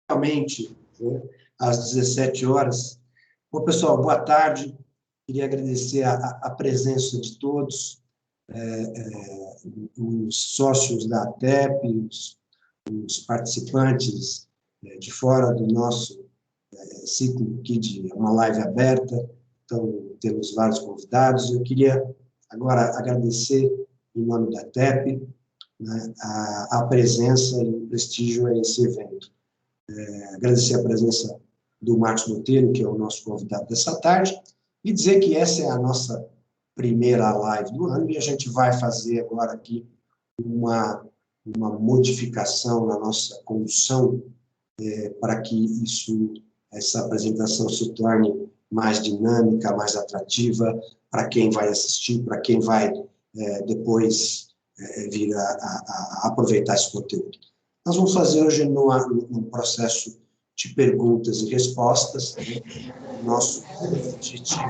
Realmente, né, às 17 horas. Bom, pessoal, boa tarde. Queria agradecer a presença de todos, os sócios da ATEP, os participantes de fora do nosso ciclo aqui de uma live aberta. Então, temos vários convidados. Eu queria agora agradecer, em nome da ATEP, né, a presença e o prestígio a esse evento. Agradecer a presença do Marcos Monteiro, que é o nosso convidado dessa tarde, e dizer que essa é a nossa primeira live do ano, e a gente vai fazer agora aqui uma modificação na nossa condução para que essa apresentação se torne mais dinâmica, mais atrativa para quem vai assistir, para quem vai depois vir a aproveitar esse conteúdo. Nós vamos fazer hoje num processo de perguntas e respostas. Nosso objetivo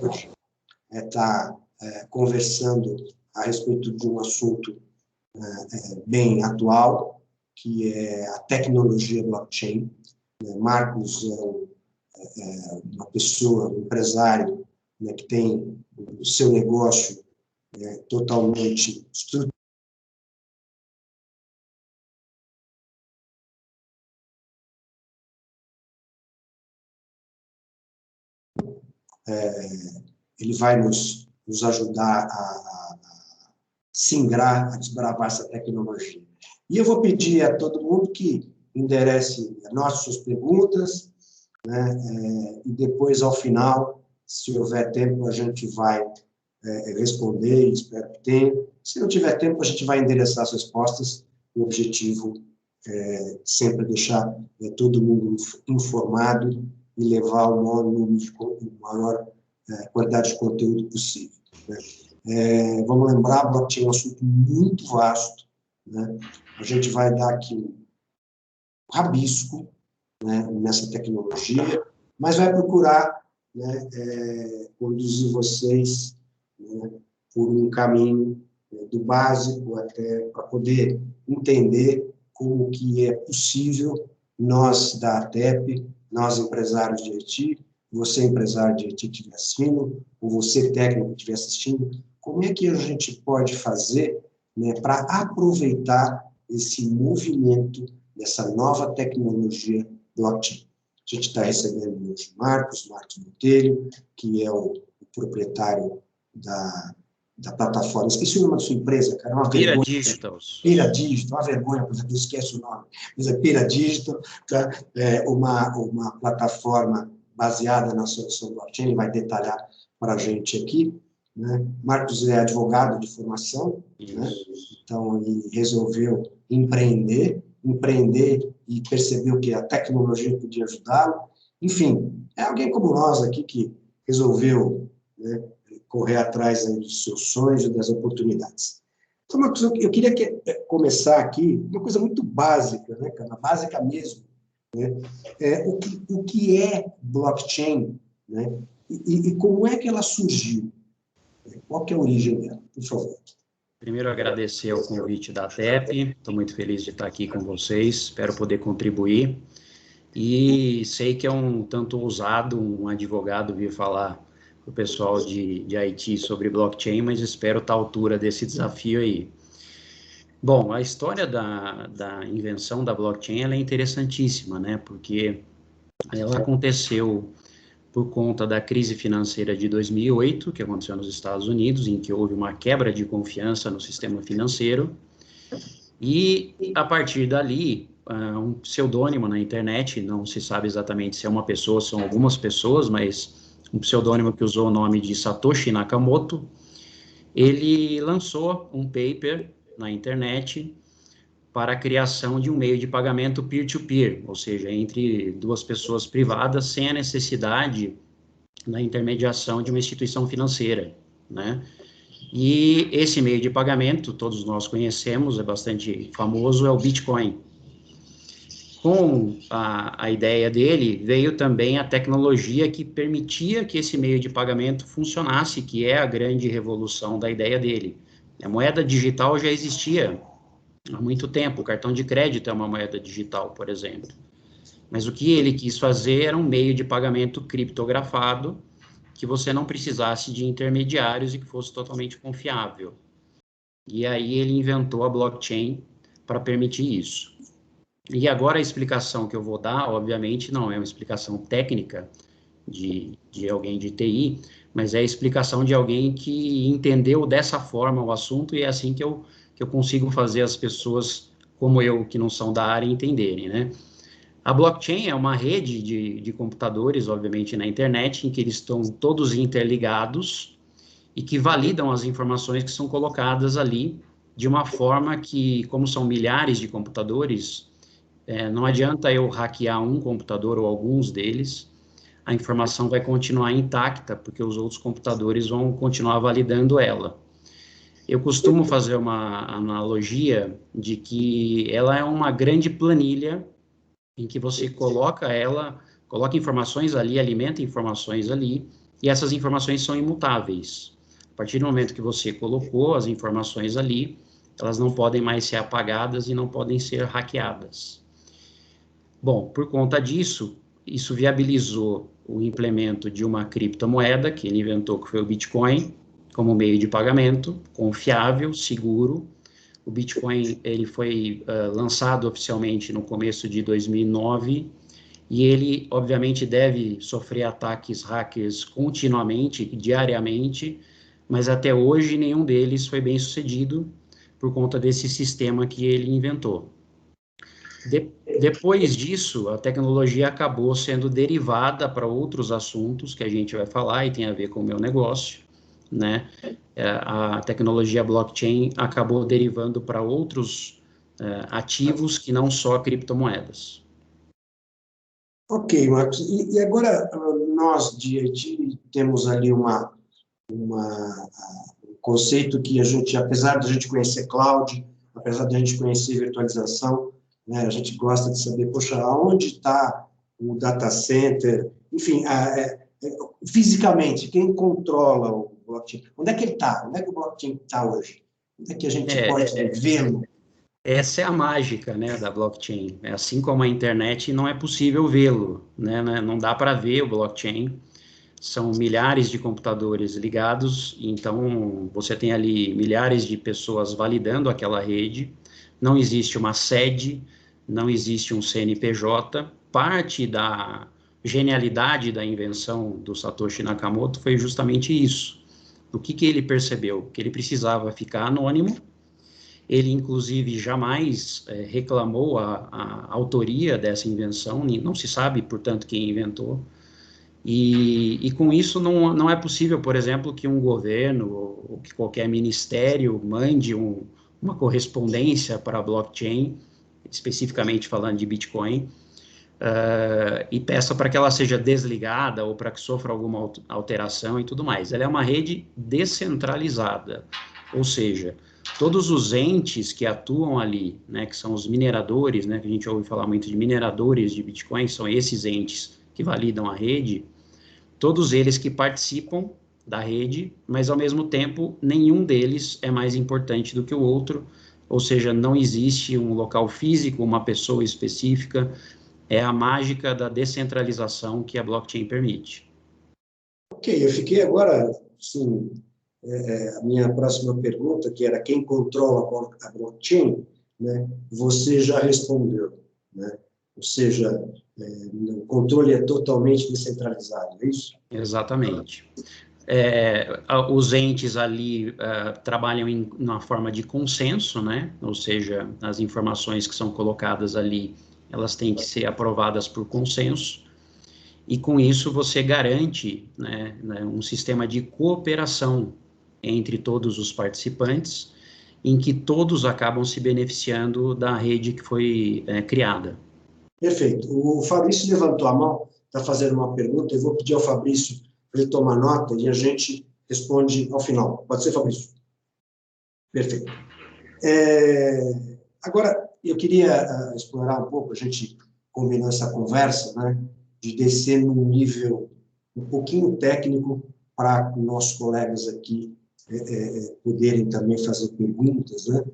hoje é estar conversando a respeito de um assunto bem atual, que é a tecnologia blockchain. Marcos é uma pessoa, um empresário, né, que tem o seu negócio totalmente estruturado. Ele vai nos ajudar a singrar, a desbravar essa tecnologia. E eu vou pedir a todo mundo que enderece nossas perguntas, né, e depois, ao final, se houver tempo, a gente vai responder, espero que tenha. Se não tiver tempo, a gente vai endereçar as respostas. O objetivo é sempre deixar todo mundo informado e levar o maior quantidade de conteúdo possível. Né? Vamos lembrar, blockchain é um assunto muito vasto, né? A gente vai dar aqui um rabisco, né, nessa tecnologia, mas vai procurar, né, conduzir vocês, né, por um caminho do básico até para poder entender como que é possível nós da ATEP, nós empresários de IT, você empresário de IT que estiver assistindo, ou você técnico que estiver assistindo, como é que a gente pode fazer, né, para aproveitar esse movimento dessa nova tecnologia blockchain. A gente está recebendo hoje Marcos Monteiro, que é o proprietário da plataforma. Esqueci o nome da sua empresa, cara. Uma Pira vergonha. Digital. Pira Digital, uma vergonha, por exemplo, esquece o nome. Mas é Pira Digital, tá? Uma plataforma baseada na solução blockchain, ele vai detalhar para a gente aqui. Né? Marcos é advogado de formação, né? Então ele resolveu empreender e percebeu que a tecnologia podia ajudá-lo. Enfim, é alguém como nós aqui que resolveu, né, correr atrás aí dos seus sonhos e das oportunidades. Então, Marcos, eu queria começar aqui uma coisa muito básica, né, cara, básica mesmo, né? O que é blockchain, né? E como é que ela surgiu? Qual que é a origem dela? Por favor. Primeiro, agradecer o convite da ATEP. Estou muito feliz de estar aqui com vocês. Espero poder contribuir. E sei que é um tanto ousado um advogado vir falar para o pessoal de IT sobre blockchain, mas espero estar à altura desse desafio aí. Bom, a história da invenção da blockchain ela é interessantíssima, né? Porque ela aconteceu por conta da crise financeira de 2008, que aconteceu nos Estados Unidos, em que houve uma quebra de confiança no sistema financeiro, e a partir dali, um pseudônimo na internet, não se sabe exatamente se é uma pessoa, são algumas pessoas, mas um pseudônimo que usou o nome de Satoshi Nakamoto, ele lançou um paper na internet para a criação de um meio de pagamento peer-to-peer, ou seja, entre duas pessoas privadas, sem a necessidade da intermediação de uma instituição financeira, né? E esse meio de pagamento, todos nós conhecemos, é bastante famoso, é o Bitcoin. Com a ideia dele, veio também a tecnologia que permitia que esse meio de pagamento funcionasse, que é a grande revolução da ideia dele. A moeda digital já existia há muito tempo, o cartão de crédito é uma moeda digital, por exemplo. Mas o que ele quis fazer era um meio de pagamento criptografado, que você não precisasse de intermediários e que fosse totalmente confiável. E aí ele inventou a blockchain para permitir isso. E agora a explicação que eu vou dar, obviamente, não é uma explicação técnica de alguém de TI, mas é a explicação de alguém que entendeu dessa forma o assunto, e é assim que eu consigo fazer as pessoas como eu, que não são da área, entenderem, né? A blockchain é uma rede de computadores, obviamente, na internet, em que eles estão todos interligados e que validam as informações que são colocadas ali de uma forma que, como são milhares de computadores, não adianta eu hackear um computador ou alguns deles, a informação vai continuar intacta, porque os outros computadores vão continuar validando ela. Eu costumo fazer uma analogia de que ela é uma grande planilha em que você coloca informações ali, alimenta informações ali, e essas informações são imutáveis. A partir do momento que você colocou as informações ali, elas não podem mais ser apagadas e não podem ser hackeadas. Bom, por conta disso, isso viabilizou o implemento de uma criptomoeda que ele inventou, que foi o Bitcoin, como meio de pagamento, confiável, seguro. O Bitcoin ele foi lançado oficialmente no começo de 2009 e ele, obviamente, deve sofrer ataques hackers continuamente, diariamente, mas até hoje nenhum deles foi bem sucedido por conta desse sistema que ele inventou. Depois disso, a tecnologia acabou sendo derivada para outros assuntos que a gente vai falar e tem a ver com o meu negócio, né? A tecnologia blockchain acabou derivando para outros ativos que não só criptomoedas. Ok, Marcos. E agora, nós de IT temos ali um conceito que a gente, apesar de a gente conhecer cloud, apesar de a gente conhecer virtualização, né, a gente gosta de saber, poxa, aonde está o data center, enfim, fisicamente, quem controla o blockchain? Onde é que ele está? Onde é que o blockchain está hoje? Onde é que a gente pode vê-lo? Essa é a mágica, né, da blockchain. Assim como a internet, não é possível vê-lo, né? Não dá para ver o blockchain. São milhares de computadores ligados, então você tem ali milhares de pessoas validando aquela rede. Não existe uma sede, não existe um CNPJ. Parte da genialidade da invenção do Satoshi Nakamoto foi justamente isso. O que ele percebeu? Que ele precisava ficar anônimo. Ele, inclusive, jamais reclamou a autoria dessa invenção, não se sabe, portanto, quem inventou. E com isso não é possível, por exemplo, que um governo ou que qualquer ministério mande uma correspondência para a blockchain, especificamente falando de Bitcoin, e peça para que ela seja desligada ou para que sofra alguma alteração e tudo mais. Ela é uma rede descentralizada, ou seja, todos os entes que atuam ali, né, que são os mineradores, né, que a gente ouve falar muito de mineradores de Bitcoin, são esses entes que validam a rede, todos eles que participam da rede, mas ao mesmo tempo nenhum deles é mais importante do que o outro, ou seja, não existe um local físico, uma pessoa específica, é a mágica da descentralização que a blockchain permite. Ok, eu fiquei agora, sim, a minha próxima pergunta, que era quem controla a blockchain, né, você já respondeu, né? Ou seja, o controle é totalmente descentralizado, é isso? Exatamente. Os entes ali trabalham na forma de consenso, né? Ou seja, as informações que são colocadas ali, elas têm que ser aprovadas por consenso, e com isso você garante, né, um sistema de cooperação entre todos os participantes, em que todos acabam se beneficiando da rede que foi criada. Perfeito. O Fabrício levantou a mão, está fazendo uma pergunta, eu vou pedir ao Fabrício para ele tomar nota e a gente responde ao final. Pode ser, Fabrício? Perfeito. Agora, eu queria explorar um pouco, a gente combinou essa conversa, né, de descer num nível um pouquinho técnico para nossos colegas aqui poderem também fazer perguntas, né,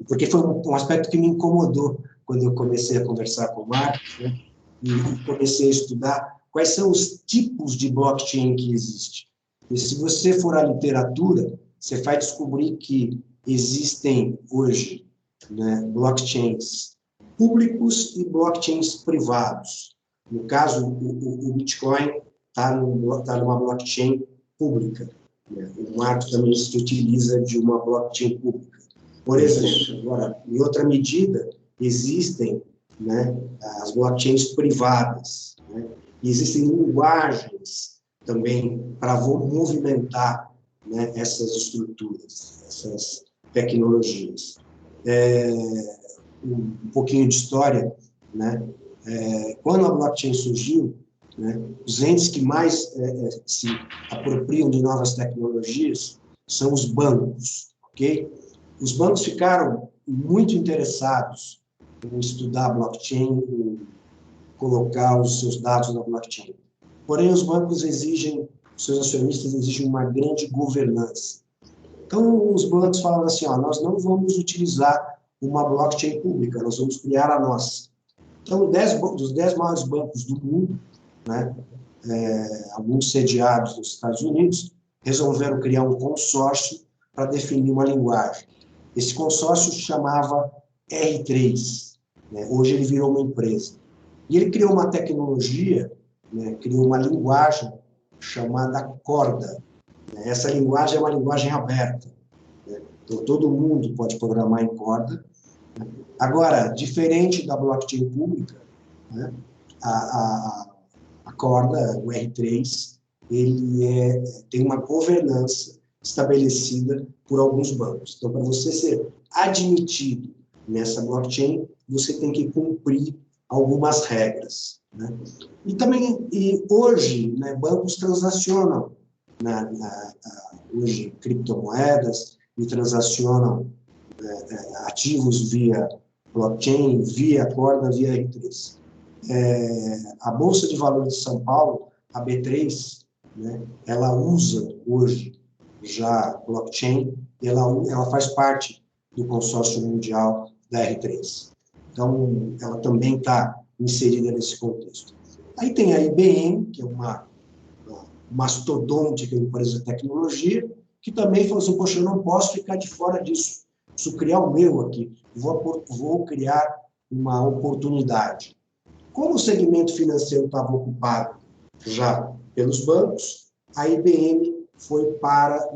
porque foi um aspecto que me incomodou quando eu comecei a conversar com o Marcos, né, e comecei a estudar quais são os tipos de blockchain que existem. E se você for à literatura, você vai descobrir que existem hoje, né, blockchains públicos e blockchains privados. No caso, o Bitcoin está numa blockchain pública. Né? O Marco também se utiliza de uma blockchain pública. Por exemplo, agora, em outra medida, existem, né, as blockchains privadas. Né? E existem linguagens também para movimentar, né, essas estruturas, essas tecnologias. Um pouquinho de história, né? Quando a blockchain surgiu, né, os entes que mais se apropriam de novas tecnologias são os bancos, ok? Os bancos ficaram muito interessados em estudar a blockchain, em colocar os seus dados na blockchain. Porém, os bancos exigem, os seus acionistas exigem uma grande governança. Então, os bancos falam assim, nós não vamos utilizar uma blockchain pública, nós vamos criar a nossa. Então, dos 10 maiores bancos do mundo, né, alguns sediados nos Estados Unidos, resolveram criar um consórcio para definir uma linguagem. Esse consórcio se chamava R3. Né, hoje ele virou uma empresa. E ele criou uma tecnologia, né, criou uma linguagem chamada Corda. Essa linguagem é uma linguagem aberta. Né? Então, todo mundo pode programar em Corda. Né? Agora, diferente da blockchain pública, né, a Corda, o R3, ele tem uma governança estabelecida por alguns bancos. Então, para você ser admitido nessa blockchain, você tem que cumprir algumas regras. Né? E hoje, né, bancos transacionam hoje criptomoedas e transacionam ativos via blockchain, via Corda, via R3. A Bolsa de Valores de São Paulo, a B3, né, ela usa hoje já blockchain, ela faz parte do consórcio mundial da R3. Então, ela também está inserida nesse contexto. Aí tem a IBM, que é uma mastodôntica empresa de tecnologia, que também falou assim, poxa, eu não posso ficar de fora disso, preciso criar o meu aqui, vou criar uma oportunidade. Como o segmento financeiro estava ocupado já pelos bancos, a IBM foi para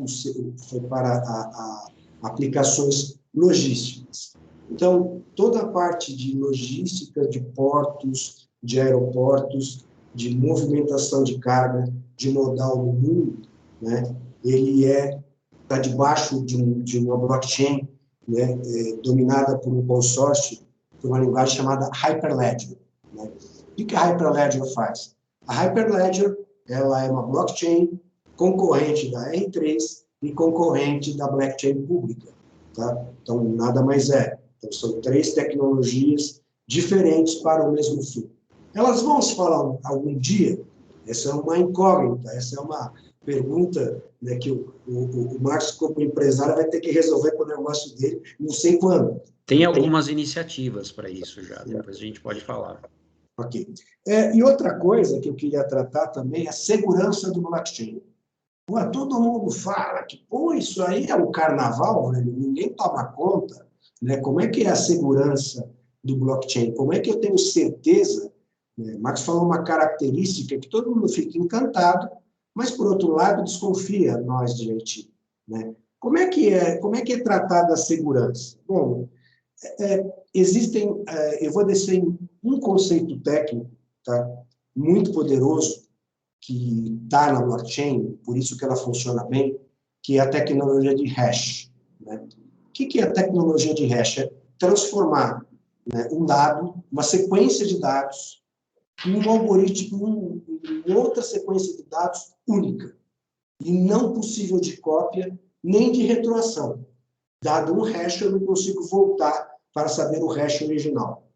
aplicações logísticas. Então, toda a parte de logística, de portos, de aeroportos, de movimentação de carga, de modal no mundo, né, ele está debaixo de uma blockchain, né, dominada por um consórcio, por uma linguagem chamada Hyperledger. Né? O que a Hyperledger faz? A Hyperledger ela é uma blockchain concorrente da R3 e concorrente da blockchain pública. Tá? Então, nada mais é. Então, são 3 tecnologias diferentes para o mesmo fim. Elas vão se falar algum dia? Essa é uma incógnita, essa é uma pergunta, né, que o Marcos, como empresário, vai ter que resolver com o negócio dele, não sei quando. Tem algumas iniciativas para isso já, depois a gente pode falar. Ok. E outra coisa que eu queria tratar também é a segurança do blockchain. Todo mundo fala que, isso aí é o carnaval, velho, ninguém toma conta. Né? Como é que é a segurança do blockchain? Como é que eu tenho certeza? Marcos falou uma característica que todo mundo fica encantado, mas, por outro lado, desconfia, nós de IT. Né? Como é que é tratada a segurança? Bom, existem, eu vou descer em um conceito técnico, tá? Muito poderoso, que está na blockchain, por isso que ela funciona bem, que é a tecnologia de hash. Né? O que é a tecnologia de hash? É transformar, né, um dado, uma sequência de dados, em um algoritmo, em outra sequência de dados única, e não possível de cópia, nem de retroação. Dado um hash, eu não consigo voltar para saber o hash original.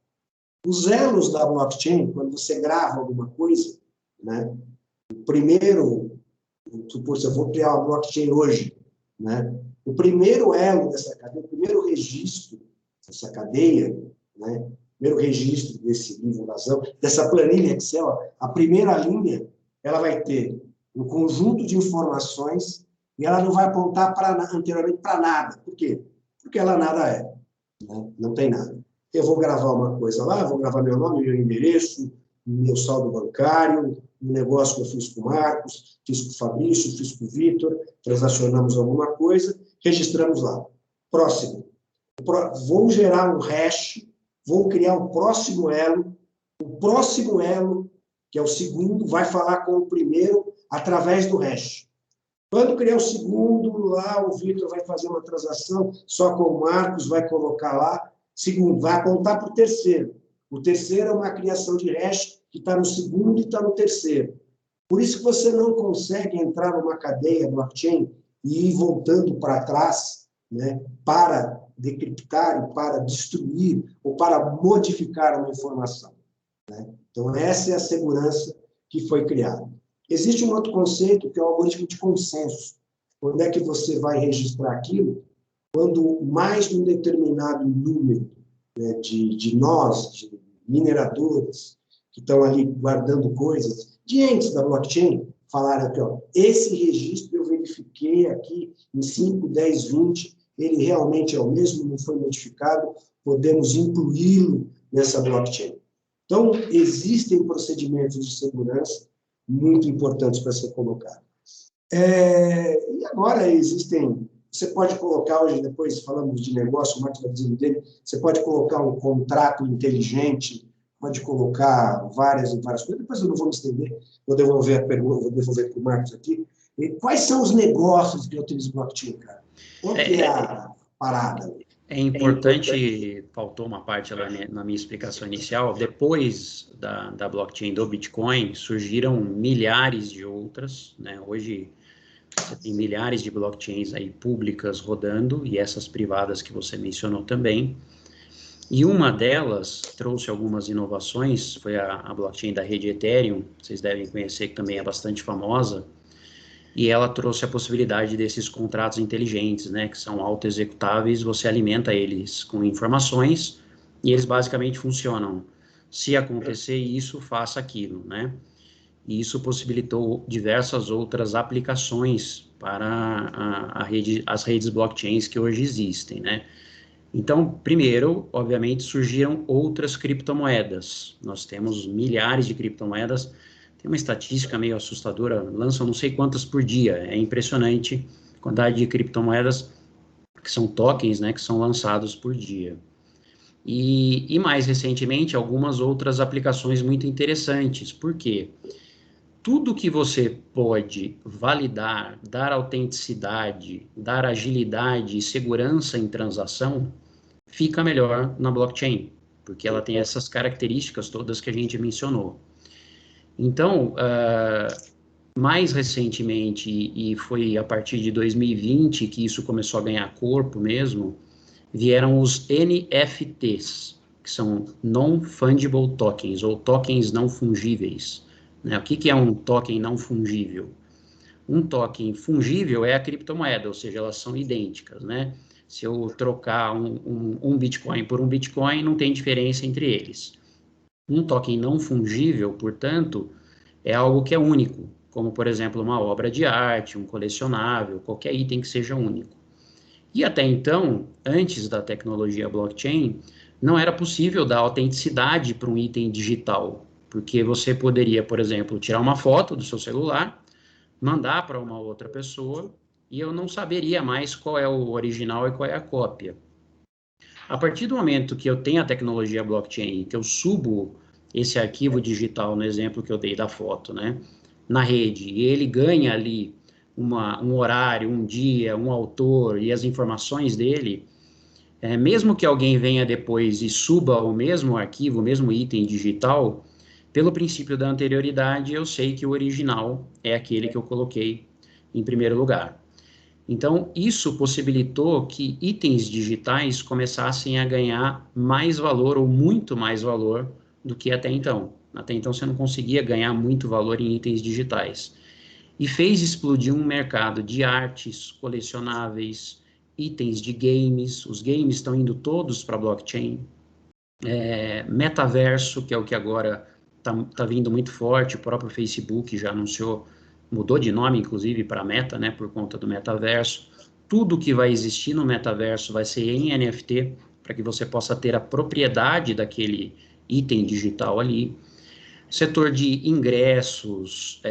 Os elos da blockchain, quando você grava alguma coisa, né, o primeiro, se eu vou criar uma blockchain hoje, né, o primeiro elo dessa cadeia, o primeiro registro dessa cadeia, né, primeiro registro desse livro razão, dessa planilha Excel, a primeira linha, ela vai ter um conjunto de informações e ela não vai apontar anteriormente para nada. Por quê? Porque ela nada é, né? Não tem nada. Eu vou gravar uma coisa lá, vou gravar meu nome, meu endereço, meu saldo bancário, um negócio que eu fiz com o Marcos, fiz com o Fabrício, fiz com o Vitor, transacionamos alguma coisa, registramos lá. Próximo. Vou gerar um hash, vou criar o próximo elo, que é o segundo, vai falar com o primeiro através do hash. Quando criar o segundo, lá o Vitor vai fazer uma transação só com o Marcos, vai colocar lá. Segundo, vai apontar para o terceiro. O terceiro é uma criação de hash que está no segundo e está no terceiro. Por isso que você não consegue entrar numa cadeia blockchain e ir voltando para trás, né, para decriptar e para destruir ou para modificar uma informação, né? Então, essa é a segurança que foi criada. Existe um outro conceito, que é o algoritmo de consenso. Quando é que você vai registrar aquilo? Quando mais de um determinado número, né, de nós, de mineradores, que estão ali guardando coisas, de entes da blockchain, falaram aqui, ó, esse registro eu verifiquei aqui em 5, 10, 20, ele realmente é o mesmo, não foi modificado, podemos incluí-lo nessa blockchain. Então, existem procedimentos de segurança muito importantes para ser colocado. E agora existem, você pode colocar hoje, depois falamos de negócio, o Marcos vai dizendo dele, você pode colocar um contrato inteligente, pode colocar várias coisas, depois eu não vou me estender, vou devolver a pergunta, vou devolver para o Marcos aqui. E quais são os negócios que utilizam blockchain, cara? Qual que é a parada? É importante, faltou uma parte lá na minha explicação inicial, depois da blockchain do Bitcoin, surgiram milhares de outras, né? Hoje, você tem milhares de blockchains aí públicas rodando, e essas privadas que você mencionou também. E uma delas trouxe algumas inovações, foi a blockchain da rede Ethereum, vocês devem conhecer, que também é bastante famosa, e ela trouxe a possibilidade desses contratos inteligentes, né, que são auto-executáveis, você alimenta eles com informações, e eles basicamente funcionam. Se acontecer isso, faça aquilo, né? E isso possibilitou diversas outras aplicações para as redes blockchains que hoje existem, né? Então, primeiro, obviamente, surgiram outras criptomoedas. Nós temos milhares de criptomoedas. Tem uma estatística meio assustadora, lançam não sei quantas por dia. É impressionante a quantidade de criptomoedas que são tokens, né, que são lançados por dia. E mais recentemente, algumas outras aplicações muito interessantes. Por quê? Tudo que você pode validar, dar autenticidade, dar agilidade e segurança em transação, fica melhor na blockchain, porque ela tem essas características todas que a gente mencionou. Então, mais recentemente, e foi a partir de 2020 que isso começou a ganhar corpo mesmo, vieram os NFTs, que são Non-Fungible Tokens, ou tokens não fungíveis. Né? O que é um token não fungível? Um token fungível é a criptomoeda, ou seja, elas são idênticas, né? Se eu trocar um Bitcoin por um Bitcoin, não tem diferença entre eles. Um token não fungível, portanto, é algo que é único, como, por exemplo, uma obra de arte, um colecionável, qualquer item que seja único. E até então, antes da tecnologia blockchain, não era possível dar autenticidade para um item digital, porque você poderia, por exemplo, tirar uma foto do seu celular, mandar para uma outra pessoa, e eu não saberia mais qual é o original e qual é a cópia. A partir do momento que eu tenho a tecnologia blockchain, que eu subo esse arquivo digital, no exemplo que eu dei da foto, né, na rede, e ele ganha ali um horário, um dia, um autor e as informações dele, mesmo que alguém venha depois e suba o mesmo arquivo, o mesmo item digital, pelo princípio da anterioridade, eu sei que o original é aquele que eu coloquei em primeiro lugar. Então, isso possibilitou que itens digitais começassem a ganhar mais valor, ou muito mais valor, do que até então. Até então, você não conseguia ganhar muito valor em itens digitais. E fez explodir um mercado de artes, colecionáveis, itens de games. Os games estão indo todos para a blockchain. Metaverso, que é o que agora está vindo muito forte, o próprio Facebook já anunciou, mudou de nome, inclusive, para Meta, né, por conta do metaverso. Tudo que vai existir no metaverso vai ser em NFT, para que você possa ter a propriedade daquele item digital ali. Setor de ingressos,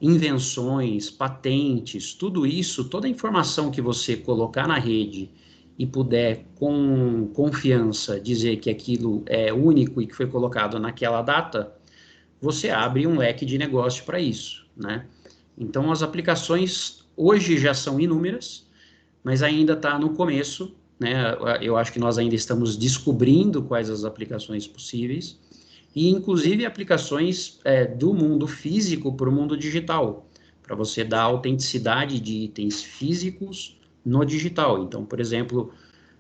invenções, patentes, tudo isso, toda a informação que você colocar na rede e puder com confiança dizer que aquilo é único e que foi colocado naquela data, você abre um leque de negócio para isso, né? Então, as aplicações hoje já são inúmeras, mas ainda está no começo, né? Eu acho que nós ainda estamos descobrindo quais as aplicações possíveis, e inclusive aplicações do mundo físico para o mundo digital, para você dar autenticidade de itens físicos no digital. Então, por exemplo,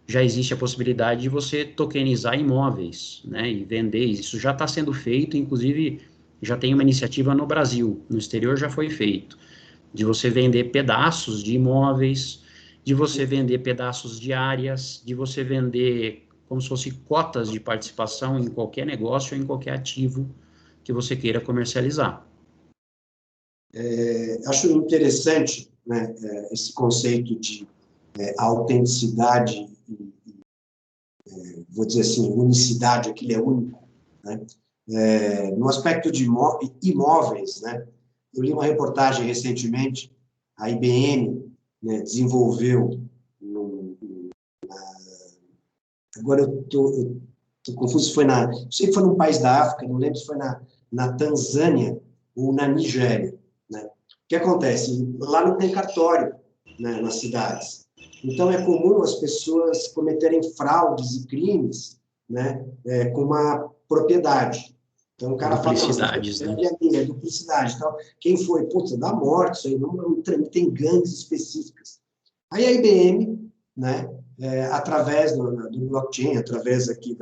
já existe a possibilidade de você tokenizar imóveis, né, e vender. Isso já está sendo feito, inclusive já tem uma iniciativa no Brasil, no exterior já foi feito, de você vender pedaços de imóveis, de você vender pedaços de áreas, de você vender como se fosse cotas de participação em qualquer negócio ou em qualquer ativo que você queira comercializar. Acho interessante, né, esse conceito de autenticidade, vou dizer assim, unicidade, aquilo é único, né? No aspecto de imóveis, né, eu li uma reportagem recentemente, a IBM, né, desenvolveu, agora eu estou confuso se foi não sei se foi num país da África, não lembro se foi na Tanzânia ou na Nigéria, né? O que acontece? Lá não tem cartório, né, nas cidades. Então, é comum as pessoas cometerem fraudes e crimes, né, com uma propriedade. Então, o cara fala, duplicidades, né? É duplicidade. Então, quem foi? Putz, dá morte, isso aí não tem gangues específicas. Aí a IBM, né, através do blockchain, através aqui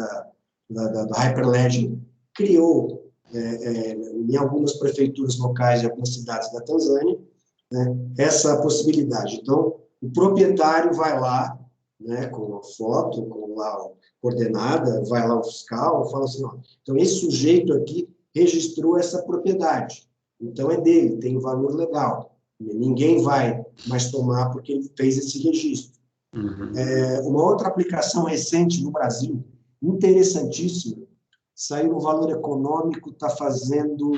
do Hyperledger, criou, em algumas prefeituras locais de algumas cidades da Tanzânia, né, essa possibilidade. Então, o proprietário vai lá, né, com a foto, com lá a coordenada, vai lá o fiscal, fala assim, ó, então esse sujeito aqui registrou essa propriedade, então é dele, tem valor legal, ninguém vai mais tomar porque ele fez esse registro. Uhum. Uma outra aplicação recente no Brasil, interessantíssima, saiu no Valor Econômico, está fazendo,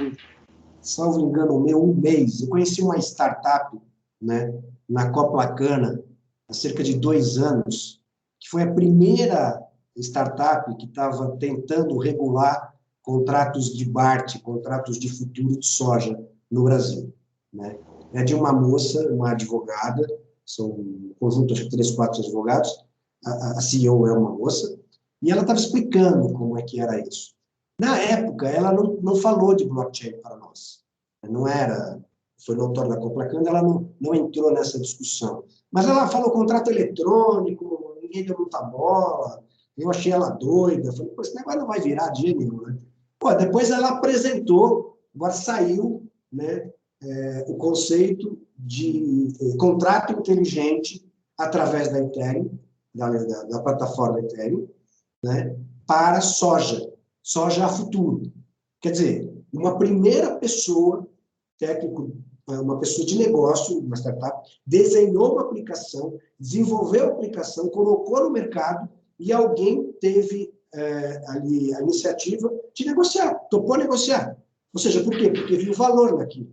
salvo engano, um mês. Eu conheci uma startup, né, na Coplacana, há cerca de 2 anos, que foi a primeira startup que estava tentando regular contratos de BART, contratos de futuro de soja no Brasil, né? É de uma moça, uma advogada, são um conjunto de 3, 4 advogados, a CEO é uma moça, e ela estava explicando como é que era isso. Na época, ela não falou de blockchain para nós. Não era, foi no autor da Coplacana, ela não entrou nessa discussão. Mas ela falou contrato eletrônico, ninguém deu muita bola, eu achei ela doida, falei, pô, esse negócio não vai virar dia nenhum, né? Pô, depois ela apresentou, agora saiu, né, o conceito de contrato inteligente através da Ethereum, da plataforma Ethereum, né, para soja a futuro. Quer dizer, uma primeira pessoa, técnico, uma pessoa de negócio, uma startup, desenhou uma aplicação, desenvolveu a aplicação, colocou no mercado e alguém teve ali a iniciativa de negociar, topou negociar. Ou seja, por quê? Porque viu valor naquilo.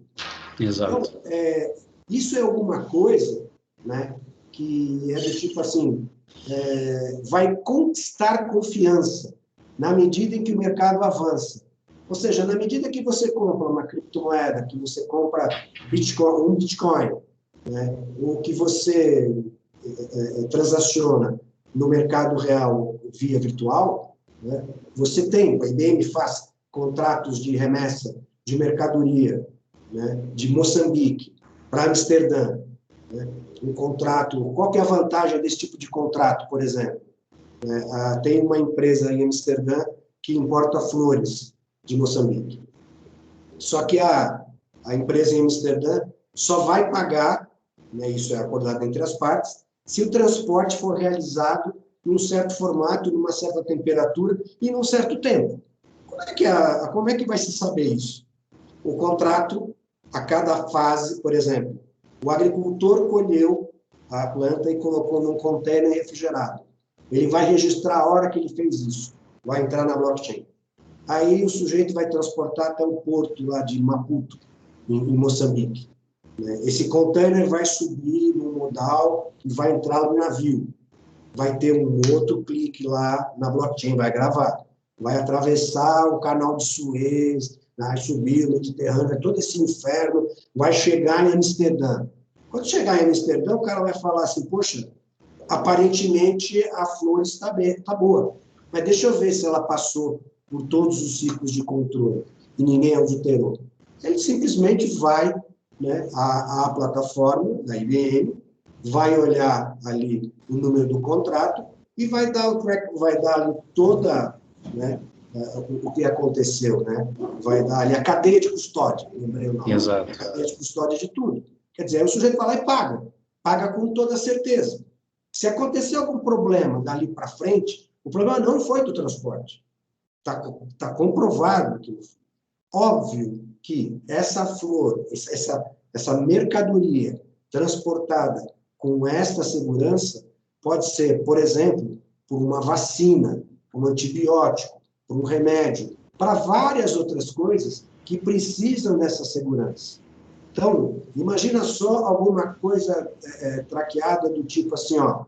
Exato. Então, isso é alguma coisa, né, que é do tipo assim, vai conquistar confiança na medida em que o mercado avança. Ou seja, na medida que você compra uma criptomoeda, que você compra um Bitcoin, né, ou que você transaciona no mercado real via virtual, né, você tem, a IBM faz contratos de remessa de mercadoria, né, de Moçambique para Amsterdã, né, um contrato. Qual que é a vantagem desse tipo de contrato, por exemplo? Tem uma empresa em Amsterdã que importa flores de Moçambique. Só que a empresa em Amsterdã só vai pagar, né, isso é acordado entre as partes, se o transporte for realizado num certo formato, numa certa temperatura e num certo tempo. Como é que vai se saber isso? O contrato, a cada fase, por exemplo, o agricultor colheu a planta e colocou num container refrigerado. Ele vai registrar a hora que ele fez isso, vai entrar na blockchain. Aí o sujeito vai transportar até o porto lá de Maputo, em Moçambique. Esse container vai subir no modal e vai entrar no navio. Vai ter um outro clique lá na blockchain, vai gravar. Vai atravessar o canal de Suez, vai subir o Mediterrâneo, todo esse inferno, vai chegar em Amsterdã. Quando chegar em Amsterdã, o cara vai falar assim, poxa, aparentemente a flor está boa, mas deixa eu ver se ela passou por todos os ciclos de controle e ninguém adulterou. Ele simplesmente vai, né, à plataforma da IBM, vai olhar ali o número do contrato e vai dar ali toda, né, o que aconteceu, né? Vai dar ali a cadeia de custódia, lembrei o nome. Exato. A cadeia de custódia de tudo. Quer dizer, aí o sujeito vai lá e paga com toda certeza. Se acontecer algum problema dali para frente, o problema não foi do transporte. Está comprovado que, óbvio que essa flor, essa mercadoria transportada com esta segurança pode ser, por exemplo, por uma vacina, por um antibiótico, por um remédio, para várias outras coisas que precisam dessa segurança. Então, imagina só alguma coisa traqueada do tipo assim, ó,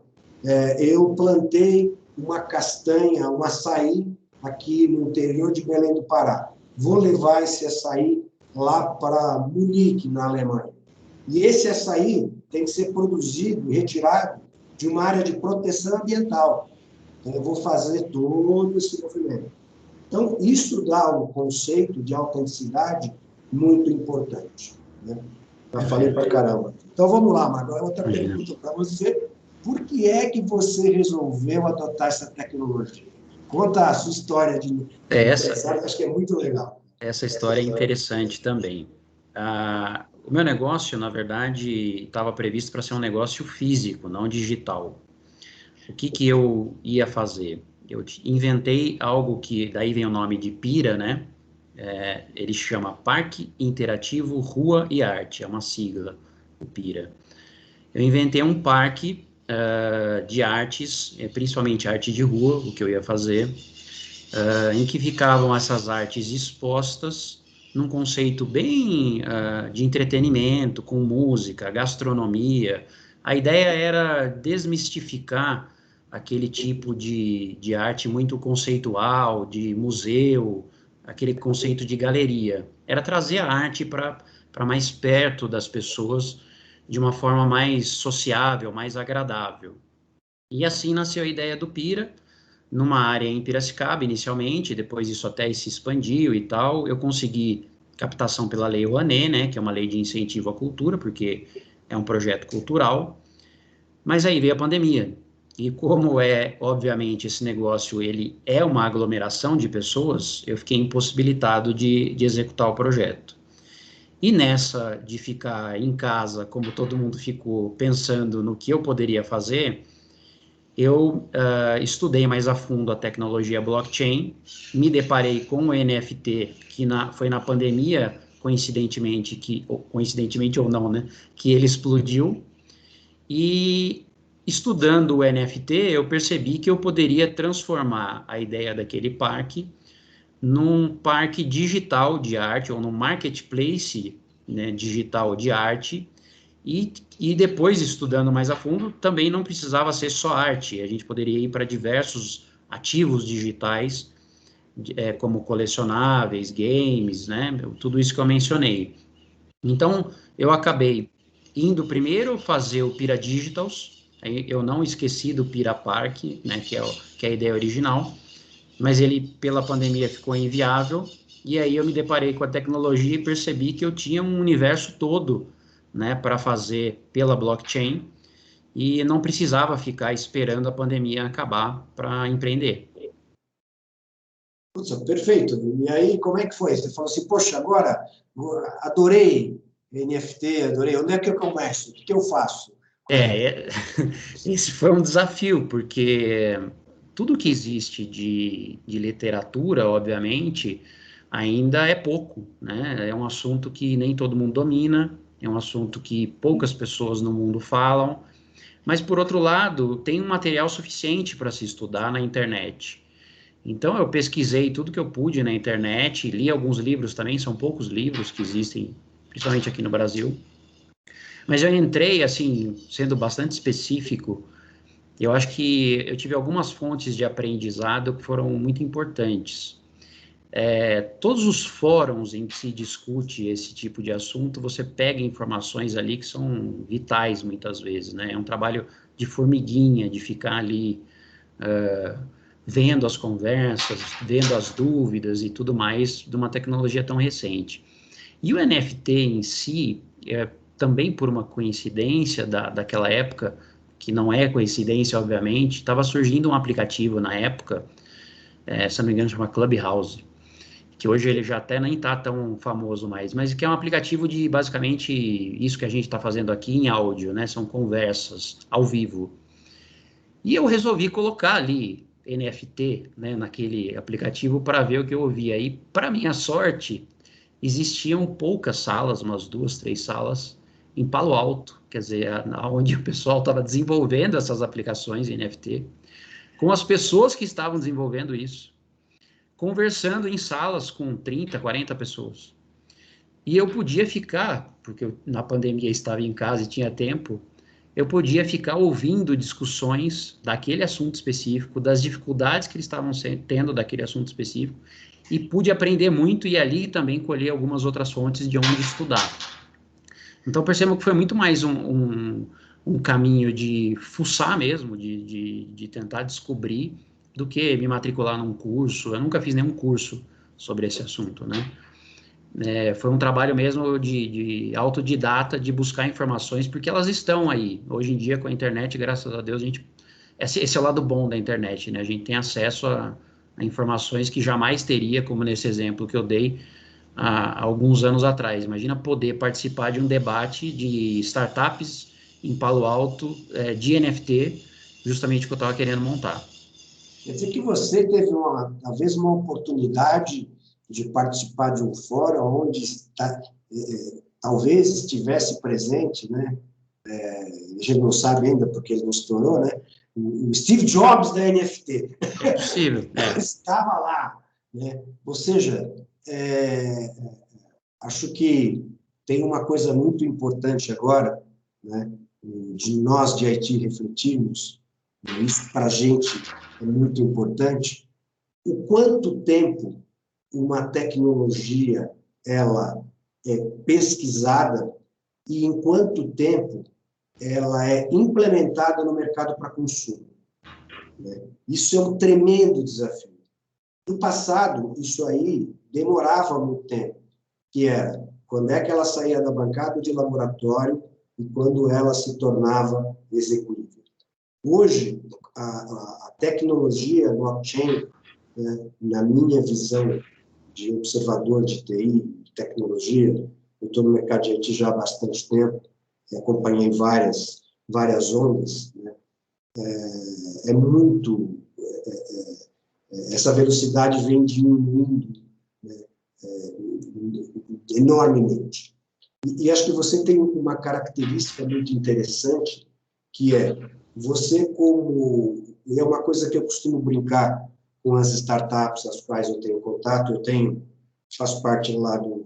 eu plantei uma castanha, um açaí aqui no interior de Belém do Pará. Vou levar esse açaí lá para Munique, na Alemanha. E esse açaí tem que ser produzido e retirado de uma área de proteção ambiental. Então, eu vou fazer todo esse movimento. Então, isso dá um conceito de autenticidade muito importante. Né? Já falei para caramba. Então, vamos lá, mas agora outra pergunta para você. Por que é que você resolveu adotar essa tecnologia? Conta a sua história de empresário, que acho que é muito legal. Essa história é interessante também. O meu negócio, na verdade, estava previsto para ser um negócio físico, não digital. O que eu ia fazer? Eu inventei algo que, daí vem o nome de PIRA, né? Ele chama Parque Interativo Rua e Arte, é uma sigla, o PIRA. Eu inventei um parque de artes, principalmente arte de rua, o que eu ia fazer, em que ficavam essas artes expostas num conceito bem de entretenimento, com música, gastronomia. A ideia era desmistificar aquele tipo de arte muito conceitual, de museu, aquele conceito de galeria. Era trazer a arte para mais perto das pessoas, de uma forma mais sociável, mais agradável. E assim nasceu a ideia do Pira, numa área em Piracicaba, inicialmente, depois isso até se expandiu e tal. Eu consegui captação pela Lei Rouanet, né, que é uma lei de incentivo à cultura, porque é um projeto cultural. Mas aí veio a pandemia. E como obviamente, esse negócio, ele é uma aglomeração de pessoas, eu fiquei impossibilitado de executar o projeto. E nessa de ficar em casa, como todo mundo ficou pensando no que eu poderia fazer, eu estudei mais a fundo a tecnologia blockchain, me deparei com o NFT, que foi na pandemia, coincidentemente ou não, né, que ele explodiu, e estudando o NFT, eu percebi que eu poderia transformar a ideia daquele parque num parque digital de arte, ou num marketplace, né, digital de arte, e depois, estudando mais a fundo, também não precisava ser só arte, a gente poderia ir para diversos ativos digitais, como colecionáveis, games, né, tudo isso que eu mencionei. Então, eu acabei indo primeiro fazer o Pira Digitals, eu não esqueci do Pira Park, né, que é a ideia original, mas ele, pela pandemia, ficou inviável, e aí eu me deparei com a tecnologia e percebi que eu tinha um universo todo, né, para fazer pela blockchain, e não precisava ficar esperando a pandemia acabar para empreender. Putz, perfeito. E aí, como é que foi? Você falou assim, poxa, agora adorei NFT, adorei. Onde é que eu começo? O que eu faço? Esse foi um desafio, porque tudo que existe de literatura, obviamente, ainda é pouco, né? É um assunto que nem todo mundo domina, é um assunto que poucas pessoas no mundo falam, mas, por outro lado, tem um material suficiente para se estudar na internet. Então, eu pesquisei tudo que eu pude na internet, li alguns livros também, são poucos livros que existem, principalmente aqui no Brasil, mas eu entrei, assim, sendo bastante específico. Eu acho que eu tive algumas fontes de aprendizado que foram muito importantes. Todos os fóruns em que se discute esse tipo de assunto, você pega informações ali que são vitais muitas vezes, né? É um trabalho de formiguinha, de ficar ali vendo as conversas, vendo as dúvidas e tudo mais de uma tecnologia tão recente. E o NFT em si, também por uma coincidência daquela época, que não é coincidência, obviamente, estava surgindo um aplicativo na época, se não me engano, chama Clubhouse, que hoje ele já até nem está tão famoso mais, mas que é um aplicativo de basicamente isso que a gente está fazendo aqui em áudio, né? São conversas ao vivo. E eu resolvi colocar ali NFT, né, naquele aplicativo para ver o que eu ouvia. E, para minha sorte, existiam poucas salas, umas 2, 3 salas, em Palo Alto, quer dizer, onde o pessoal estava desenvolvendo essas aplicações em NFT, com as pessoas que estavam desenvolvendo isso, conversando em salas com 30, 40 pessoas. E eu podia ficar, porque eu, na pandemia estava em casa e tinha tempo, eu podia ficar ouvindo discussões daquele assunto específico, das dificuldades que eles estavam tendo daquele assunto específico, e pude aprender muito e ali também colher algumas outras fontes de onde estudar. Então percebo que foi muito mais um caminho de fuçar mesmo, de tentar descobrir, do que me matricular num curso. Eu nunca fiz nenhum curso sobre esse assunto, né? Foi um trabalho mesmo de autodidata, de buscar informações, porque elas estão aí. Hoje em dia, com a internet, graças a Deus, esse é o lado bom da internet, né? A gente tem acesso a informações que jamais teria, como nesse exemplo que eu dei há alguns anos atrás. Imagina poder participar de um debate de startups em Palo Alto, de NFT, justamente o que eu estava querendo montar. Quer dizer que você teve, talvez, uma oportunidade de participar de um fórum onde talvez estivesse presente, né? A gente não sabe ainda porque ele não estourou, né? O Steve Jobs da NFT. É possível. Estava lá, né? Ou seja, acho que tem uma coisa muito importante agora, né? De nós de IT refletirmos, e isso para a gente é muito importante, o quanto tempo uma tecnologia ela é pesquisada e em quanto tempo ela é implementada no mercado para consumo, né? Isso é um tremendo desafio. No passado, isso aí demorava muito tempo, que era quando é que ela saía da bancada de laboratório e quando ela se tornava executível. Hoje, a tecnologia blockchain, né, na minha visão de observador de TI, de tecnologia, eu estou no mercado de IT já há bastante tempo, acompanhei várias ondas, né? Essa velocidade vem diminuindo, né, enormemente. E acho que você tem uma característica muito interessante, que é você e é uma coisa que eu costumo brincar com as startups às quais eu tenho contato, faço parte lá do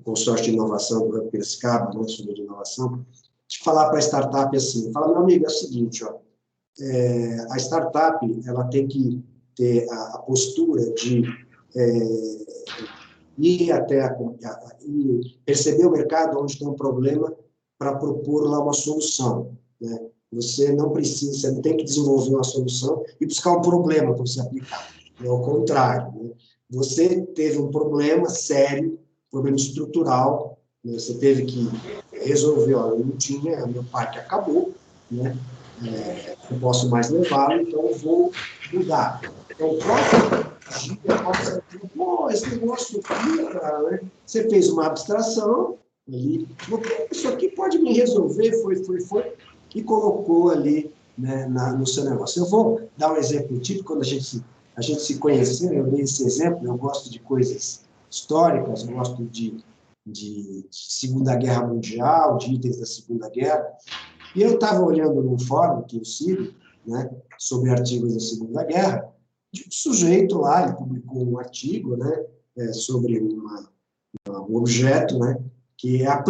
consórcio de inovação do Hub Piracicaba, né, sobre inovação, de falar para a startup assim, fala, meu amigo, é o seguinte, ó, a startup ela tem que ter a postura de ir até perceber o mercado onde tem um problema para propor lá uma solução, né? Você não tem que desenvolver uma solução e buscar um problema para você aplicar. É o contrário, né? Você teve um problema sério, problema estrutural, né? Você teve que resolver, ó, eu não tinha, meu parque acabou, né? Não posso mais levá-lo, então eu vou mudar. Então, o próprio pode ser, pô, esse negócio aqui, cara, né? Você fez uma abstração ali. Isso aqui pode me resolver, foi, e colocou ali, né, no seu negócio. Eu vou dar um exemplo típico, quando a gente se conheceu, eu dei esse exemplo, eu gosto de coisas históricas, eu gosto de Segunda Guerra Mundial, de itens da Segunda Guerra, e eu estava olhando num fórum que eu sigo, né, sobre artigos da Segunda Guerra, de um sujeito lá, ele publicou um artigo, né, sobre um objeto, né, que é a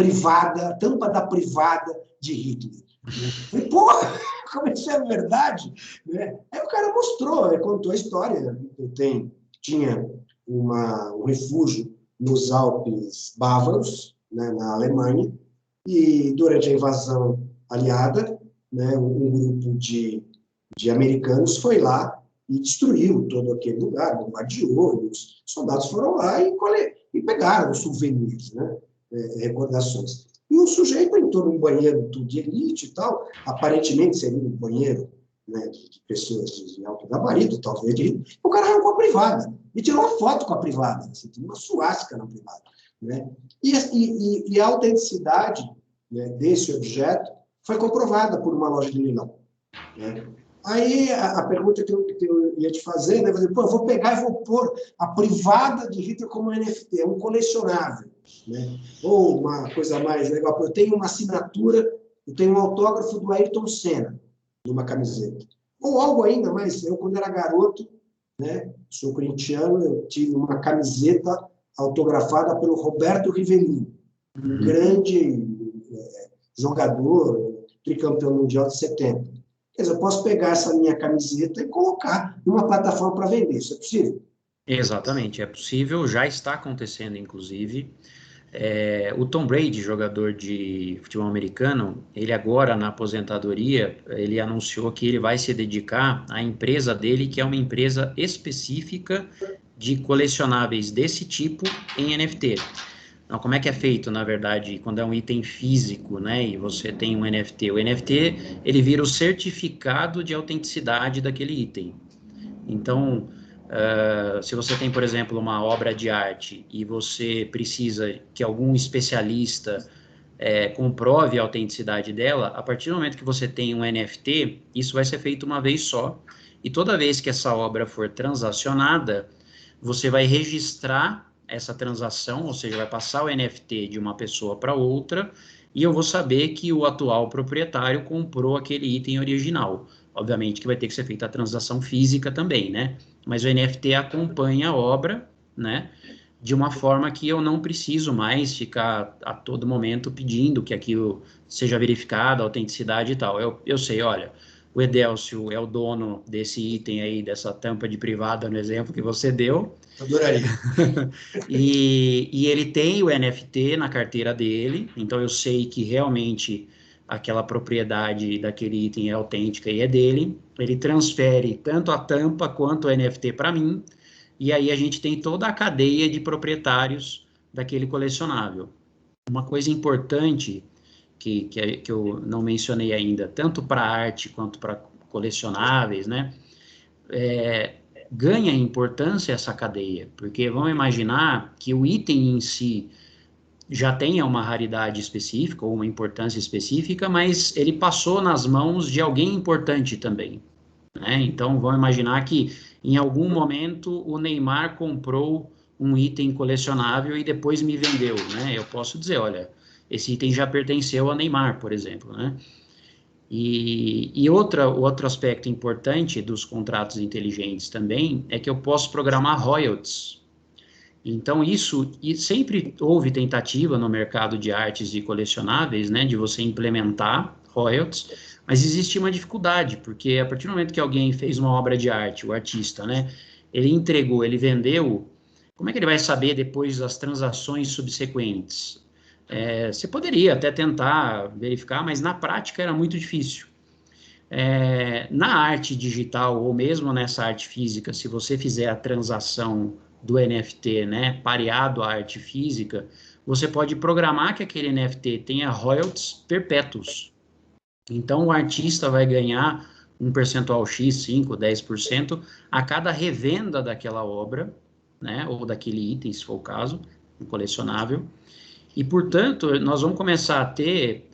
tampa da privada de Hitler. Falei, porra, como isso é verdade? Né? Aí o cara mostrou, contou a história. Tinha um refúgio nos Alpes bávaros, né, na Alemanha, e durante a invasão aliada, né, um grupo de americanos foi lá e destruiu todo aquele lugar, bombardeou, e os soldados foram lá e pegaram os souvenirs, né, recordações. E o sujeito entrou num banheiro de elite e tal, aparentemente seria um banheiro, né, de pessoas de alto gabarito, talvez, o cara arrancou a privada e tirou uma foto com a privada, assim, tinha uma suástica na privada. Né? E a autenticidade, né, desse objeto foi comprovada por uma loja de leilão. Né? Aí a pergunta que eu ia te fazer, né, eu vou pegar e vou pôr a privada de Hitler como NFT, é um colecionável. Né? Ou uma coisa mais legal, eu tenho uma assinatura, eu tenho um autógrafo do Ayrton Senna numa camiseta. Ou algo ainda mais, eu quando era garoto, né, sou corintiano, eu tive uma camiseta autografada pelo Roberto Rivelino, um grande jogador, tricampeão mundial de 70. Quer dizer, eu posso pegar essa minha camiseta e colocar numa plataforma para vender, isso é possível? Exatamente, é possível, já está acontecendo, inclusive. O Tom Brady, jogador de futebol americano, ele agora na aposentadoria, ele anunciou que ele vai se dedicar à empresa dele, que é uma empresa específica de colecionáveis desse tipo em NFT. Então, como é que é feito, na verdade, quando é um item físico, né, e você tem um NFT? O NFT, ele vira o certificado de autenticidade daquele item. Então, se você tem, por exemplo, uma obra de arte e você precisa que algum especialista comprove a autenticidade dela, a partir do momento que você tem um NFT, isso vai ser feito uma vez só, e toda vez que essa obra for transacionada, você vai registrar essa transação, ou seja, vai passar o NFT de uma pessoa para outra, e eu vou saber que o atual proprietário comprou aquele item original. Obviamente que vai ter que ser feita a transação física também, né? Mas o NFT acompanha a obra, né? De uma forma que eu não preciso mais ficar a todo momento pedindo que aquilo seja verificado, a autenticidade e tal. Eu sei, olha, o Edelcio é o dono desse item aí, dessa tampa de privada, no exemplo que você deu. Adoraria. E ele tem o NFT na carteira dele, então eu sei que realmente aquela propriedade daquele item é autêntica e é dele. Ele transfere tanto a tampa quanto o NFT para mim, e aí a gente tem toda a cadeia de proprietários daquele colecionável. Uma coisa importante que eu não mencionei ainda, tanto para arte quanto para colecionáveis, né? Ganha importância essa cadeia, porque vamos imaginar que o item em si já tenha uma raridade específica ou uma importância específica, mas ele passou nas mãos de alguém importante também, né? Então, vamos imaginar que em algum momento o Neymar comprou um item colecionável e depois me vendeu, né? Eu posso dizer, olha, esse item já pertenceu a Neymar, por exemplo, né? E outro aspecto importante dos contratos inteligentes também é que eu posso programar royalties. Então, e sempre houve tentativa no mercado de artes e colecionáveis, né, de você implementar royalties, mas existe uma dificuldade, porque a partir do momento que alguém fez uma obra de arte, o artista, né, ele entregou, ele vendeu, como é que ele vai saber depois das transações subsequentes? Você poderia até tentar verificar, mas na prática era muito difícil. Na arte digital ou mesmo nessa arte física, se você fizer a transação do NFT, né, pareado à arte física, você pode programar que aquele NFT tenha royalties perpétuos. Então, o artista vai ganhar um percentual X, 5, 10%, a cada revenda daquela obra, né, ou daquele item, se for o caso, um colecionável. E, portanto, nós vamos começar a ter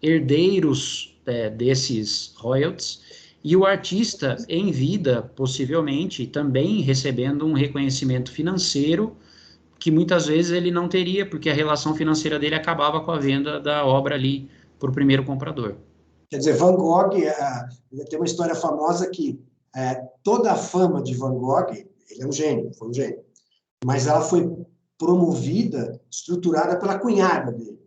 herdeiros desses royalties, e o artista em vida, possivelmente, também recebendo um reconhecimento financeiro que muitas vezes ele não teria, porque a relação financeira dele acabava com a venda da obra ali para o primeiro comprador. Quer dizer, Van Gogh, tem uma história famosa que toda a fama de Van Gogh, ele é um gênio, foi um gênio, mas ela foi promovida, estruturada pela cunhada dele,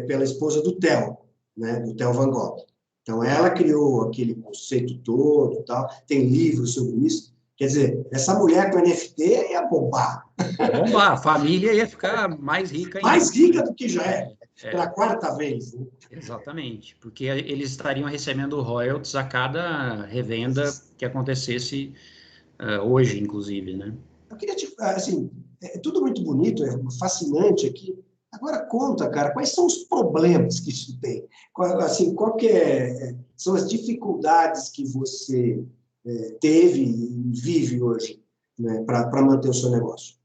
pela esposa do Theo, né, do Theo Van Gogh. Então, ela criou aquele conceito todo, tal, tem livros sobre isso. Quer dizer, essa mulher com NFT ia bombar. Bombar, a família ia ficar mais rica ainda. Mais rica do que já é, pela quarta vez. Né? Exatamente, porque eles estariam recebendo royalties a cada revenda que acontecesse hoje, inclusive, né? Eu queria te assim, é tudo muito bonito, é fascinante aqui. Agora conta, cara, quais são os problemas que isso tem? Assim, são as dificuldades que você teve e vive hoje, né, para manter o seu negócio?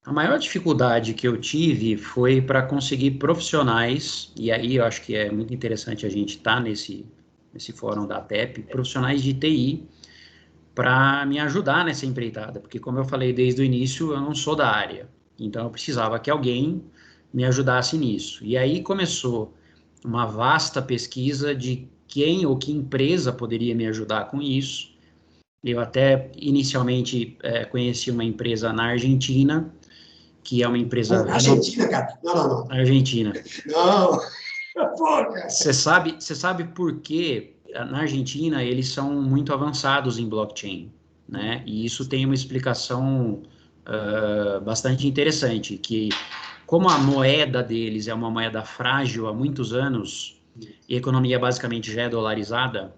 A maior dificuldade que eu tive foi para conseguir profissionais, e aí eu acho que é muito interessante a gente estar nesse fórum da ATEP, profissionais de TI, para me ajudar nessa empreitada, porque como eu falei desde o início, eu não sou da área, então eu precisava que alguém me ajudasse nisso. E aí começou uma vasta pesquisa de quem ou que empresa poderia me ajudar com isso. Eu até inicialmente conheci uma empresa na Argentina, que é uma empresa... Argentina, cara? Não. Argentina. Não, pô, cara. Você sabe por que na Argentina eles são muito avançados em blockchain, né? E isso tem uma explicação bastante interessante, que como a moeda deles é uma moeda frágil há muitos anos, e a economia basicamente já é dolarizada,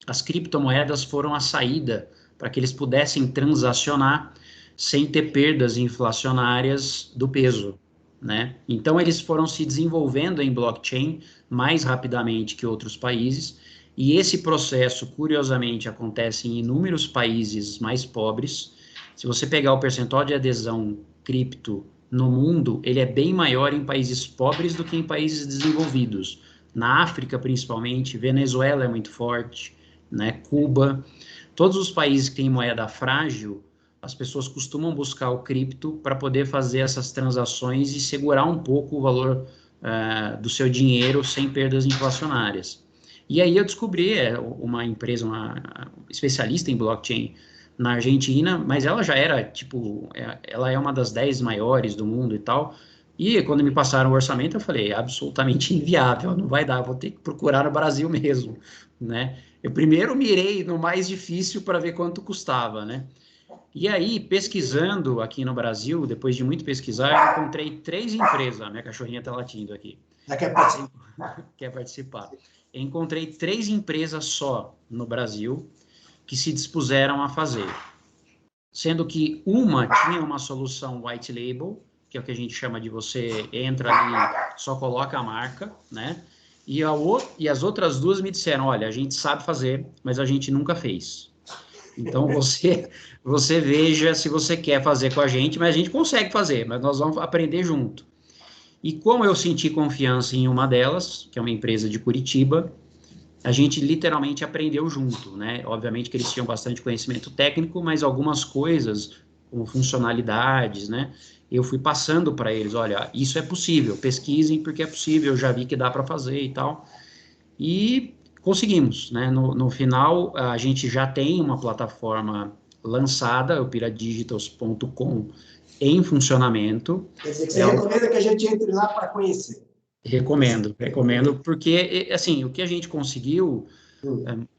as criptomoedas foram a saída para que eles pudessem transacionar sem ter perdas inflacionárias do peso, né? Então eles foram se desenvolvendo em blockchain mais rapidamente que outros países, e esse processo, curiosamente, acontece em inúmeros países mais pobres. Se você pegar o percentual de adesão cripto no mundo, ele é bem maior em países pobres do que em países desenvolvidos. Na África, principalmente, Venezuela é muito forte, né? Cuba, todos os países que têm moeda frágil, as pessoas costumam buscar o cripto para poder fazer essas transações e segurar um pouco o valor do seu dinheiro sem perdas inflacionárias. E aí eu descobri uma empresa, uma especialista em blockchain na Argentina, mas ela já era, tipo, ela é uma das 10 maiores do mundo e tal, e quando me passaram o orçamento, eu falei, absolutamente inviável, não vai dar, vou ter que procurar no Brasil mesmo, né? Eu primeiro mirei no mais difícil para ver quanto custava, né? E aí, pesquisando aqui no Brasil, depois de muito pesquisar, eu encontrei 3 empresas. A minha cachorrinha está latindo aqui. Quer participar? Quer participar. Eu encontrei 3 empresas só no Brasil que se dispuseram a fazer. Sendo que uma tinha uma solução white label, que é o que a gente chama de você entra ali, só coloca a marca, né? E as outras 2 me disseram, olha, a gente sabe fazer, mas a gente nunca fez. Então, você veja se você quer fazer com a gente, mas a gente consegue fazer, mas nós vamos aprender junto. E como eu senti confiança em uma delas, que é uma empresa de Curitiba, a gente literalmente aprendeu junto, né? Obviamente que eles tinham bastante conhecimento técnico, mas algumas coisas, como funcionalidades, né? Eu fui passando para eles, olha, isso é possível, pesquisem porque é possível, eu já vi que dá para fazer e tal. E conseguimos, né? No final, a gente já tem uma plataforma lançada, o piradigitals.com, em funcionamento. Quer dizer, que você recomenda que a gente entre lá para conhecer. Recomendo, porque, assim, o que a gente conseguiu,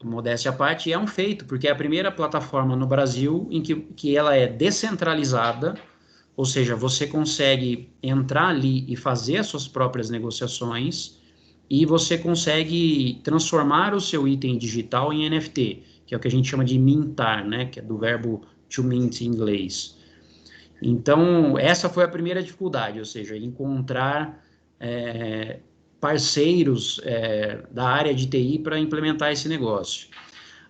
modéstia à parte, é um feito, porque é a primeira plataforma no Brasil em que ela é descentralizada, ou seja, você consegue entrar ali e fazer as suas próprias negociações, e você consegue transformar o seu item digital em NFT, que é o que a gente chama de mintar, né, que é do verbo to mint em inglês. Então, essa foi a primeira dificuldade, ou seja, encontrar parceiros da área de TI para implementar esse negócio.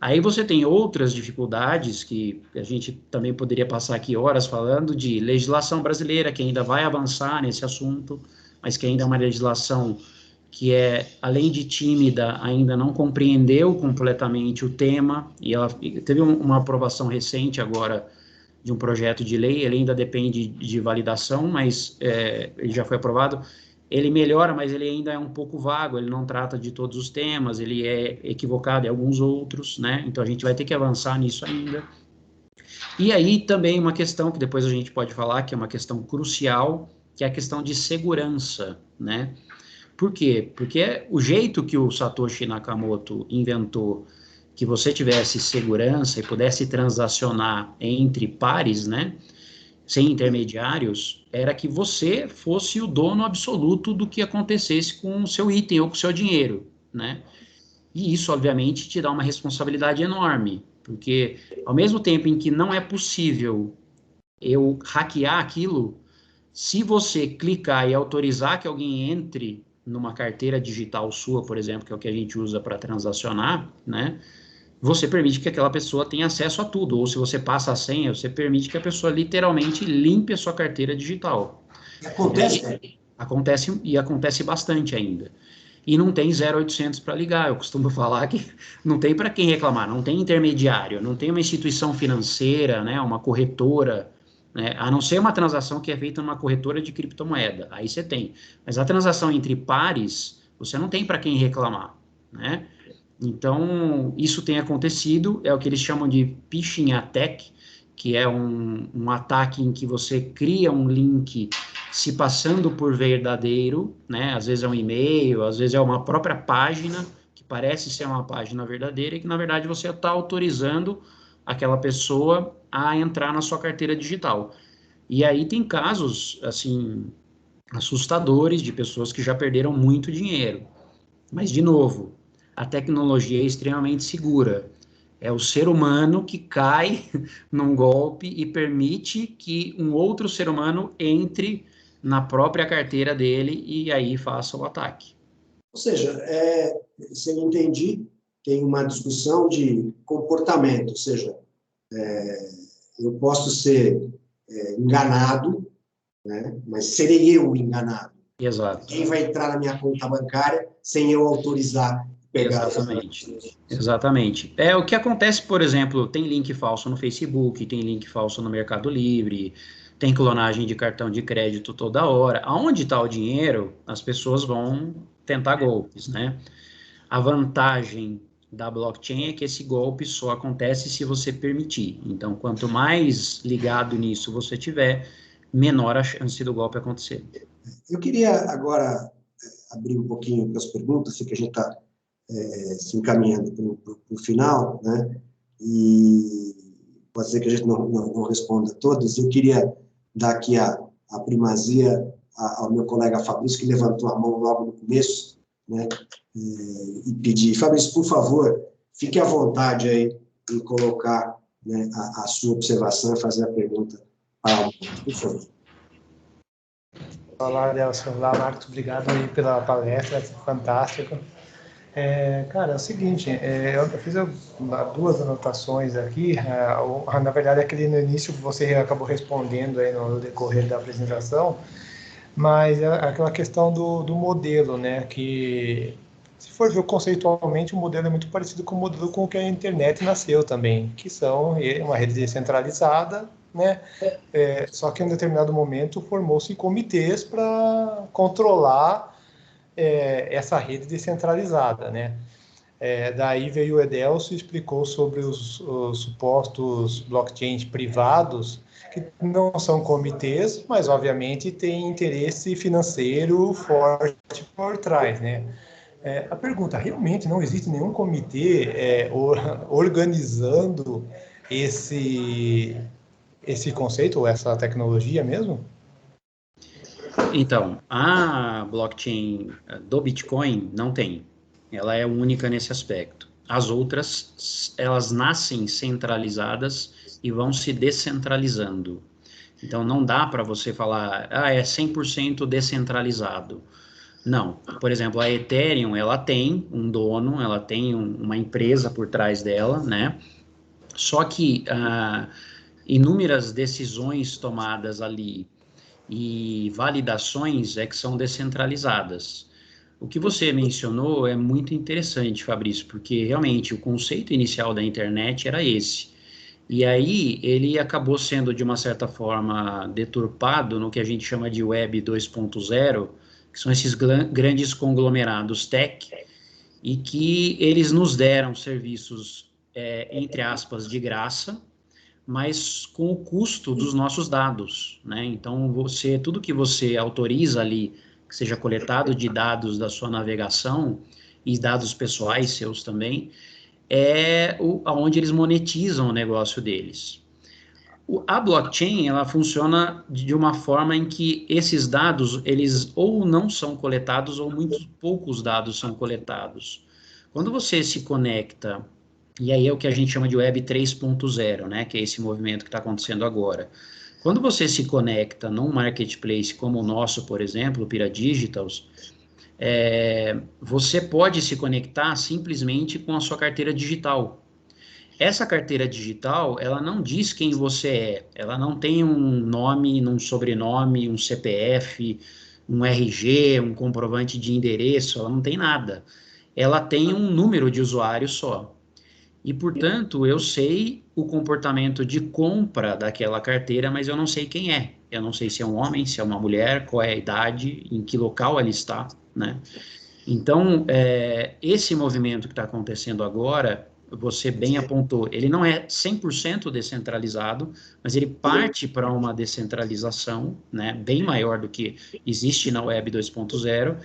Aí você tem outras dificuldades que a gente também poderia passar aqui horas falando de legislação brasileira, que ainda vai avançar nesse assunto, mas que ainda é uma legislação que além de tímida, ainda não compreendeu completamente o tema, e ela teve uma aprovação recente agora de um projeto de lei, ele ainda depende de validação, mas ele já foi aprovado. Ele melhora, mas ele ainda é um pouco vago, ele não trata de todos os temas, ele é equivocado em alguns outros, né? Então a gente vai ter que avançar nisso ainda. E aí também uma questão que depois a gente pode falar, que é uma questão crucial, que é a questão de segurança, né? Por quê? Porque o jeito que o Satoshi Nakamoto inventou que você tivesse segurança e pudesse transacionar entre pares, né? Sem intermediários, era que você fosse o dono absoluto do que acontecesse com o seu item ou com o seu dinheiro, né? E isso, obviamente, te dá uma responsabilidade enorme, porque ao mesmo tempo em que não é possível eu hackear aquilo, se você clicar e autorizar que alguém entre numa carteira digital sua, por exemplo, que é o que a gente usa para transacionar, né? Você permite que aquela pessoa tenha acesso a tudo, ou se você passa a senha, você permite que a pessoa literalmente limpe a sua carteira digital. Acontece? Acontece bastante ainda. E não tem 0800 para ligar, eu costumo falar que não tem para quem reclamar, não tem intermediário, não tem uma instituição financeira, né, uma corretora, né, a não ser uma transação que é feita numa corretora de criptomoeda, aí você tem. Mas a transação entre pares, você não tem para quem reclamar, né? Então, isso tem acontecido, é o que eles chamam de phishing attack, que é um ataque em que você cria um link se passando por verdadeiro, né? Às vezes é um e-mail, às vezes é uma própria página, que parece ser uma página verdadeira, e que na verdade você está autorizando aquela pessoa a entrar na sua carteira digital. E aí tem casos, assim, assustadores de pessoas que já perderam muito dinheiro. Mas, de novo, a tecnologia é extremamente segura. É o ser humano que cai num golpe e permite que um outro ser humano entre na própria carteira dele e aí faça o ataque. Ou seja, se eu entendi, tem uma discussão de comportamento, ou seja, eu posso ser enganado, né? Mas serei eu enganado. Exato. Quem vai entrar na minha conta bancária sem eu autorizar pegar? Exatamente. Exatamente. É o que acontece, por exemplo, tem link falso no Facebook, tem link falso no Mercado Livre, tem clonagem de cartão de crédito toda hora. Aonde está o dinheiro, as pessoas vão tentar golpes, né? A vantagem da blockchain é que esse golpe só acontece se você permitir. Então, quanto mais ligado nisso você tiver, menor a chance do golpe acontecer. Eu queria agora abrir um pouquinho para as perguntas, sei que a gente está se encaminhando para o final, né? E pode ser que a gente não responda todas. Eu queria dar aqui a primazia ao meu colega Fabrício, que levantou a mão logo no começo, né? E pedir, Fabrício, por favor, fique à vontade aí em colocar, né, a sua observação e fazer a pergunta para o por favor. Olá, Nelson. Olá, Marcos. Obrigado aí pela palestra, fantástico. Cara, é o seguinte, eu fiz duas anotações aqui. Na verdade, aquele no início você acabou respondendo aí no decorrer da apresentação, mas é aquela questão do modelo, né? Que, se for ver conceitualmente, o modelo é muito parecido com o modelo com que a internet nasceu também, que são uma rede descentralizada, né? Só que em um determinado momento formou-se comitês para controlar essa rede descentralizada, né? Daí veio o Edelso e explicou sobre os supostos blockchains privados, que não são comitês, mas obviamente tem interesse financeiro forte por trás, né? A pergunta, realmente não existe nenhum comitê organizando esse conceito ou essa tecnologia mesmo? Então, a blockchain do Bitcoin não tem. Ela é única nesse aspecto. As outras, elas nascem centralizadas e vão se descentralizando. Então, não dá para você falar, é 100% descentralizado. Não. Por exemplo, a Ethereum, ela tem um dono, ela tem uma empresa por trás dela, né? Só que inúmeras decisões tomadas ali e validações é que são descentralizadas. O que você mencionou é muito interessante, Fabrício, porque realmente o conceito inicial da internet era esse. E aí ele acabou sendo, de uma certa forma, deturpado no que a gente chama de Web 2.0, que são esses grandes conglomerados tech, e que eles nos deram serviços, entre aspas, de graça, mas com o custo dos nossos dados, né? Então, tudo que você autoriza ali, que seja coletado de dados da sua navegação, e dados pessoais seus também, aonde eles monetizam o negócio deles. A blockchain, ela funciona de uma forma em que esses dados, eles ou não são coletados, ou muito poucos dados são coletados. Quando você se conecta, e aí é o que a gente chama de Web 3.0, né, que é esse movimento que está acontecendo agora. Quando você se conecta num marketplace como o nosso, por exemplo, o Pira Digitals, você pode se conectar simplesmente com a sua carteira digital. Essa carteira digital, ela não diz quem você é, ela não tem um nome, um sobrenome, um CPF, um RG, um comprovante de endereço, ela não tem nada. Ela tem um número de usuário só. E, portanto, eu sei o comportamento de compra daquela carteira, mas eu não sei quem é. Eu não sei se é um homem, se é uma mulher, qual é a idade, em que local ela está, né? Então, esse movimento que está acontecendo agora, você bem apontou, ele não é 100% descentralizado, mas ele parte para uma descentralização, né, bem maior do que existe na Web 2.0,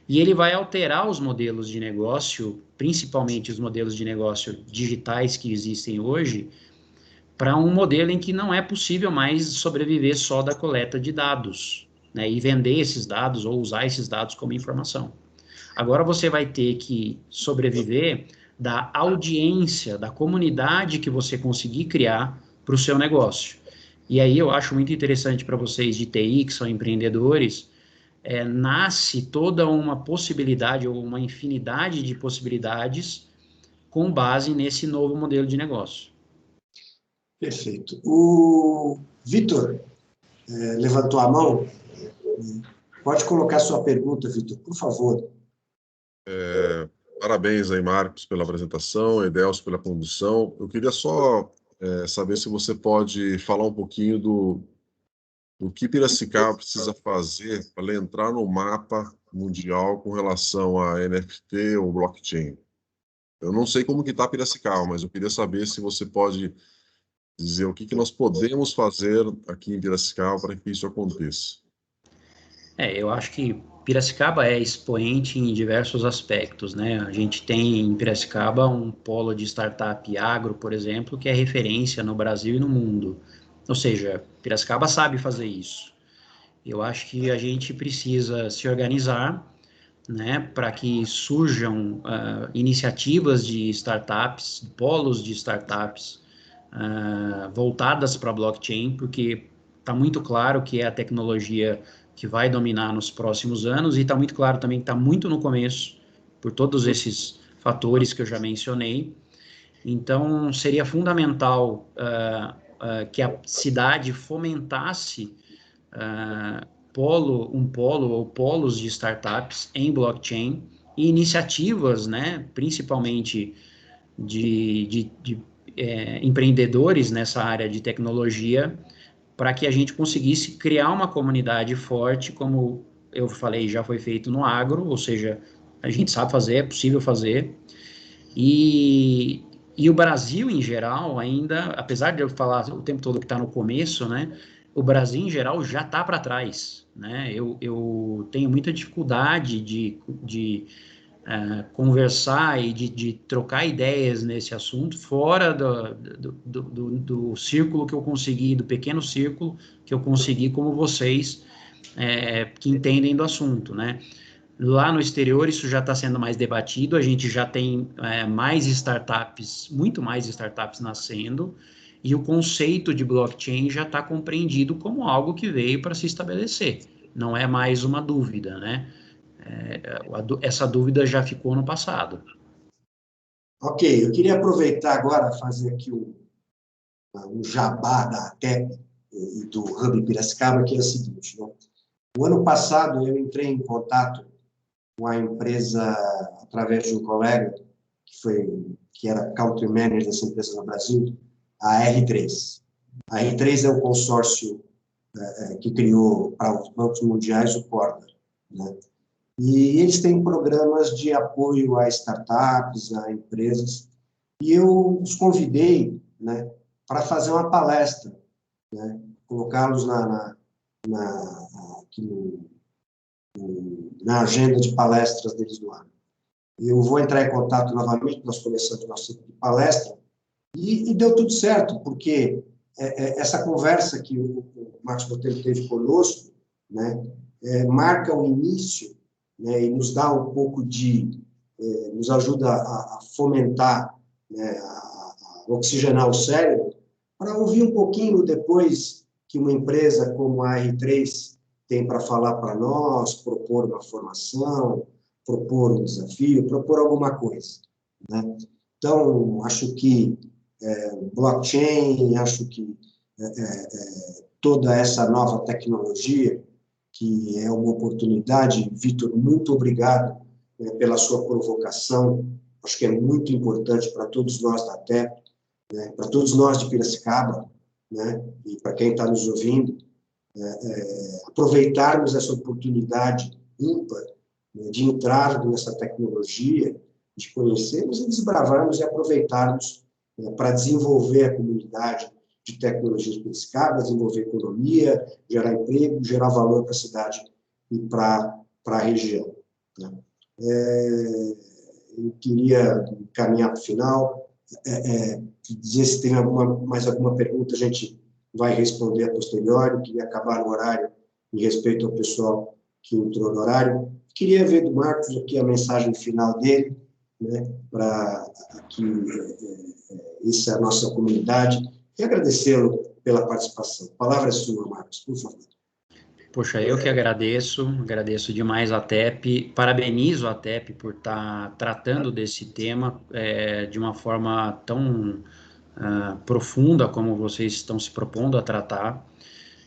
e ele vai alterar os modelos de negócio, principalmente os modelos de negócio digitais que existem hoje, para um modelo em que não é possível mais sobreviver só da coleta de dados, né, e vender esses dados ou usar esses dados como informação. Agora você vai ter que sobreviver da audiência, da comunidade que você conseguir criar para o seu negócio. E aí eu acho muito interessante para vocês de TI, que são empreendedores, nasce toda uma possibilidade ou uma infinidade de possibilidades com base nesse novo modelo de negócio. Perfeito. O Vitor levantou a mão. Pode colocar sua pergunta, Vitor, por favor. Parabéns aí, Marcos, pela apresentação, Edelcio pela condução. Eu queria só saber se você pode falar um pouquinho do que Piracicaba precisa fazer para ela entrar no mapa mundial com relação a NFT ou blockchain. Eu não sei como que está Piracicaba, mas eu queria saber se você pode dizer o que nós podemos fazer aqui em Piracicaba para que isso aconteça. Eu acho que Piracicaba é expoente em diversos aspectos, né? A gente tem em Piracicaba um polo de startup agro, por exemplo, que é referência no Brasil e no mundo. Ou seja, Piracicaba sabe fazer isso. Eu acho que a gente precisa se organizar, né, para que surjam iniciativas de startups, polos de startups voltadas para a blockchain, porque está muito claro que é a tecnologia que vai dominar nos próximos anos, e está muito claro também que está muito no começo, por todos esses fatores que eu já mencionei. Então, seria fundamental que a cidade fomentasse um polo ou polos de startups em blockchain e iniciativas, né, principalmente de empreendedores nessa área de tecnologia, para que a gente conseguisse criar uma comunidade forte, como eu falei, já foi feito no agro, ou seja, a gente sabe fazer, é possível fazer, e o Brasil, em geral, ainda, apesar de eu falar o tempo todo que está no começo, né, o Brasil, em geral, já está para trás, né, eu tenho muita dificuldade de conversar e de trocar ideias nesse assunto fora do círculo que eu consegui, do pequeno círculo que eu consegui como vocês, que entendem do assunto, né? Lá no exterior isso já está sendo mais debatido, a gente já tem mais startups, muito mais startups nascendo, e o conceito de blockchain já está compreendido como algo que veio para se estabelecer, não é mais uma dúvida, né? essa dúvida já ficou no passado. Ok, eu queria aproveitar agora, fazer aqui um jabá da ATEP e do Hub Piracicaba, que é o seguinte, né? O ano passado eu entrei em contato com a empresa, através de um colega, que era country manager dessa empresa no Brasil, a R3. A R3 é o consórcio que criou para os bancos mundiais o Corda, né? E eles têm programas de apoio a startups, a empresas, e eu os convidei, né, para fazer uma palestra, né, colocá-los na agenda de palestras deles do ano. Eu vou entrar em contato novamente, nós começamos nosso ciclo de palestra, e deu tudo certo, porque essa conversa que o Marcos Botelho teve conosco, né, marca o início, né, e nos dá um pouco nos ajuda a fomentar, né, a oxigenar o cérebro, para ouvir um pouquinho depois que uma empresa como a R3 tem para falar para nós, propor uma formação, propor um desafio, propor alguma coisa, né? Então, acho que blockchain, acho que toda essa nova tecnologia, que é uma oportunidade. Vitor, muito obrigado pela sua provocação, acho que é muito importante para todos nós da TEP, né, para todos nós de Piracicaba, né, e para quem está nos ouvindo, aproveitarmos essa oportunidade ímpar, né, de entrar nessa tecnologia, de conhecermos e desbravarmos e aproveitarmos, né, para desenvolver a comunidade de tecnologias de Piracicaba, desenvolver economia, gerar emprego, gerar valor para a cidade e para a região, né? Eu queria caminhar para o final, dizer se tem mais alguma pergunta, a gente vai responder a posteriori. Queria acabar no horário, em respeito ao pessoal que entrou no horário. Queria ver do Marcos aqui a mensagem final dele, né, para que essa é a nossa comunidade, e agradecê-lo pela participação. A palavra é sua, Marcos, por favor. Poxa, eu que agradeço demais a TEP, parabenizo a TEP por estar tratando desse tema de uma forma tão profunda como vocês estão se propondo a tratar.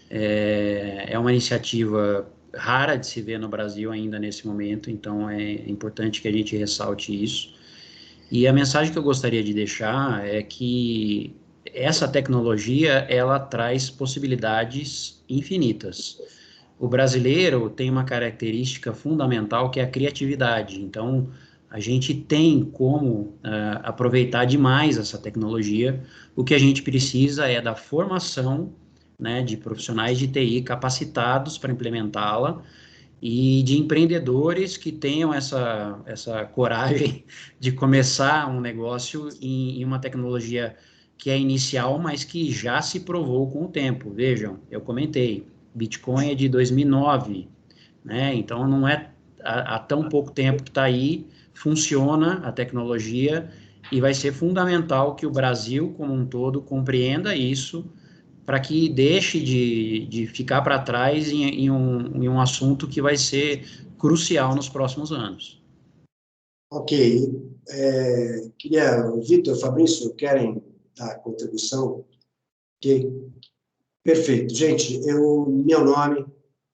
É uma iniciativa rara de se ver no Brasil ainda nesse momento, então é importante que a gente ressalte isso. E a mensagem que eu gostaria de deixar é que essa tecnologia, ela traz possibilidades infinitas. O brasileiro tem uma característica fundamental que é a criatividade, então a gente tem como aproveitar demais essa tecnologia. O que a gente precisa é da formação, né, de profissionais de TI capacitados para implementá-la, e de empreendedores que tenham essa coragem de começar um negócio em uma tecnologia que é inicial, mas que já se provou com o tempo. Vejam, eu comentei, Bitcoin é de 2009, né? Então não é há tão pouco tempo que está aí, funciona a tecnologia, e vai ser fundamental que o Brasil como um todo compreenda isso, para que deixe de ficar para trás em um assunto que vai ser crucial nos próximos anos. Ok. Vitor, Fabrício, querem dar contribuição? Ok. Perfeito. Gente, meu nome,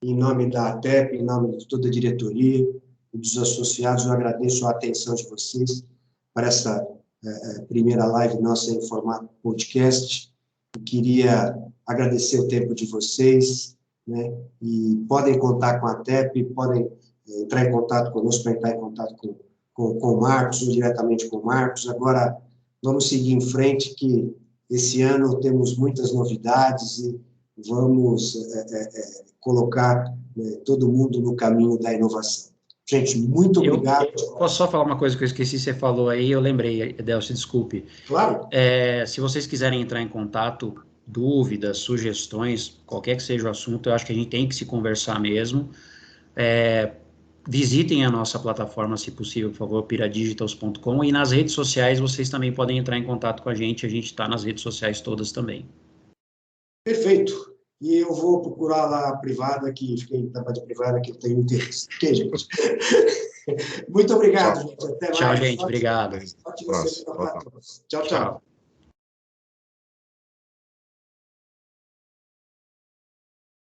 em nome da ATEP, em nome de toda a diretoria e dos associados, eu agradeço a atenção de vocês para essa primeira live nossa em formato podcast. Eu queria agradecer o tempo de vocês, né? E podem contar com a ATEP, podem entrar em contato conosco, para entrar em contato com o Marcos, ou diretamente com o Marcos. Agora, vamos seguir em frente, que esse ano temos muitas novidades e vamos colocar todo mundo no caminho da inovação. Gente, muito obrigado. Posso só falar uma coisa que eu esqueci, você falou aí, eu lembrei, Edelcio, desculpe. Claro. Se vocês quiserem entrar em contato, dúvidas, sugestões, qualquer que seja o assunto, eu acho que a gente tem que se conversar mesmo. Visitem a nossa plataforma, se possível, por favor, piradigitals.com, e nas redes sociais vocês também podem entrar em contato com a gente está nas redes sociais todas também. Perfeito. e eu vou procurar lá a privada, que fiquei em etapa de privada, que eu tenho interesse. Ok, gente? Muito obrigado, gente. Até mais. Tchau, gente. Obrigado. Ótima semana para todos. Tchau, tchau.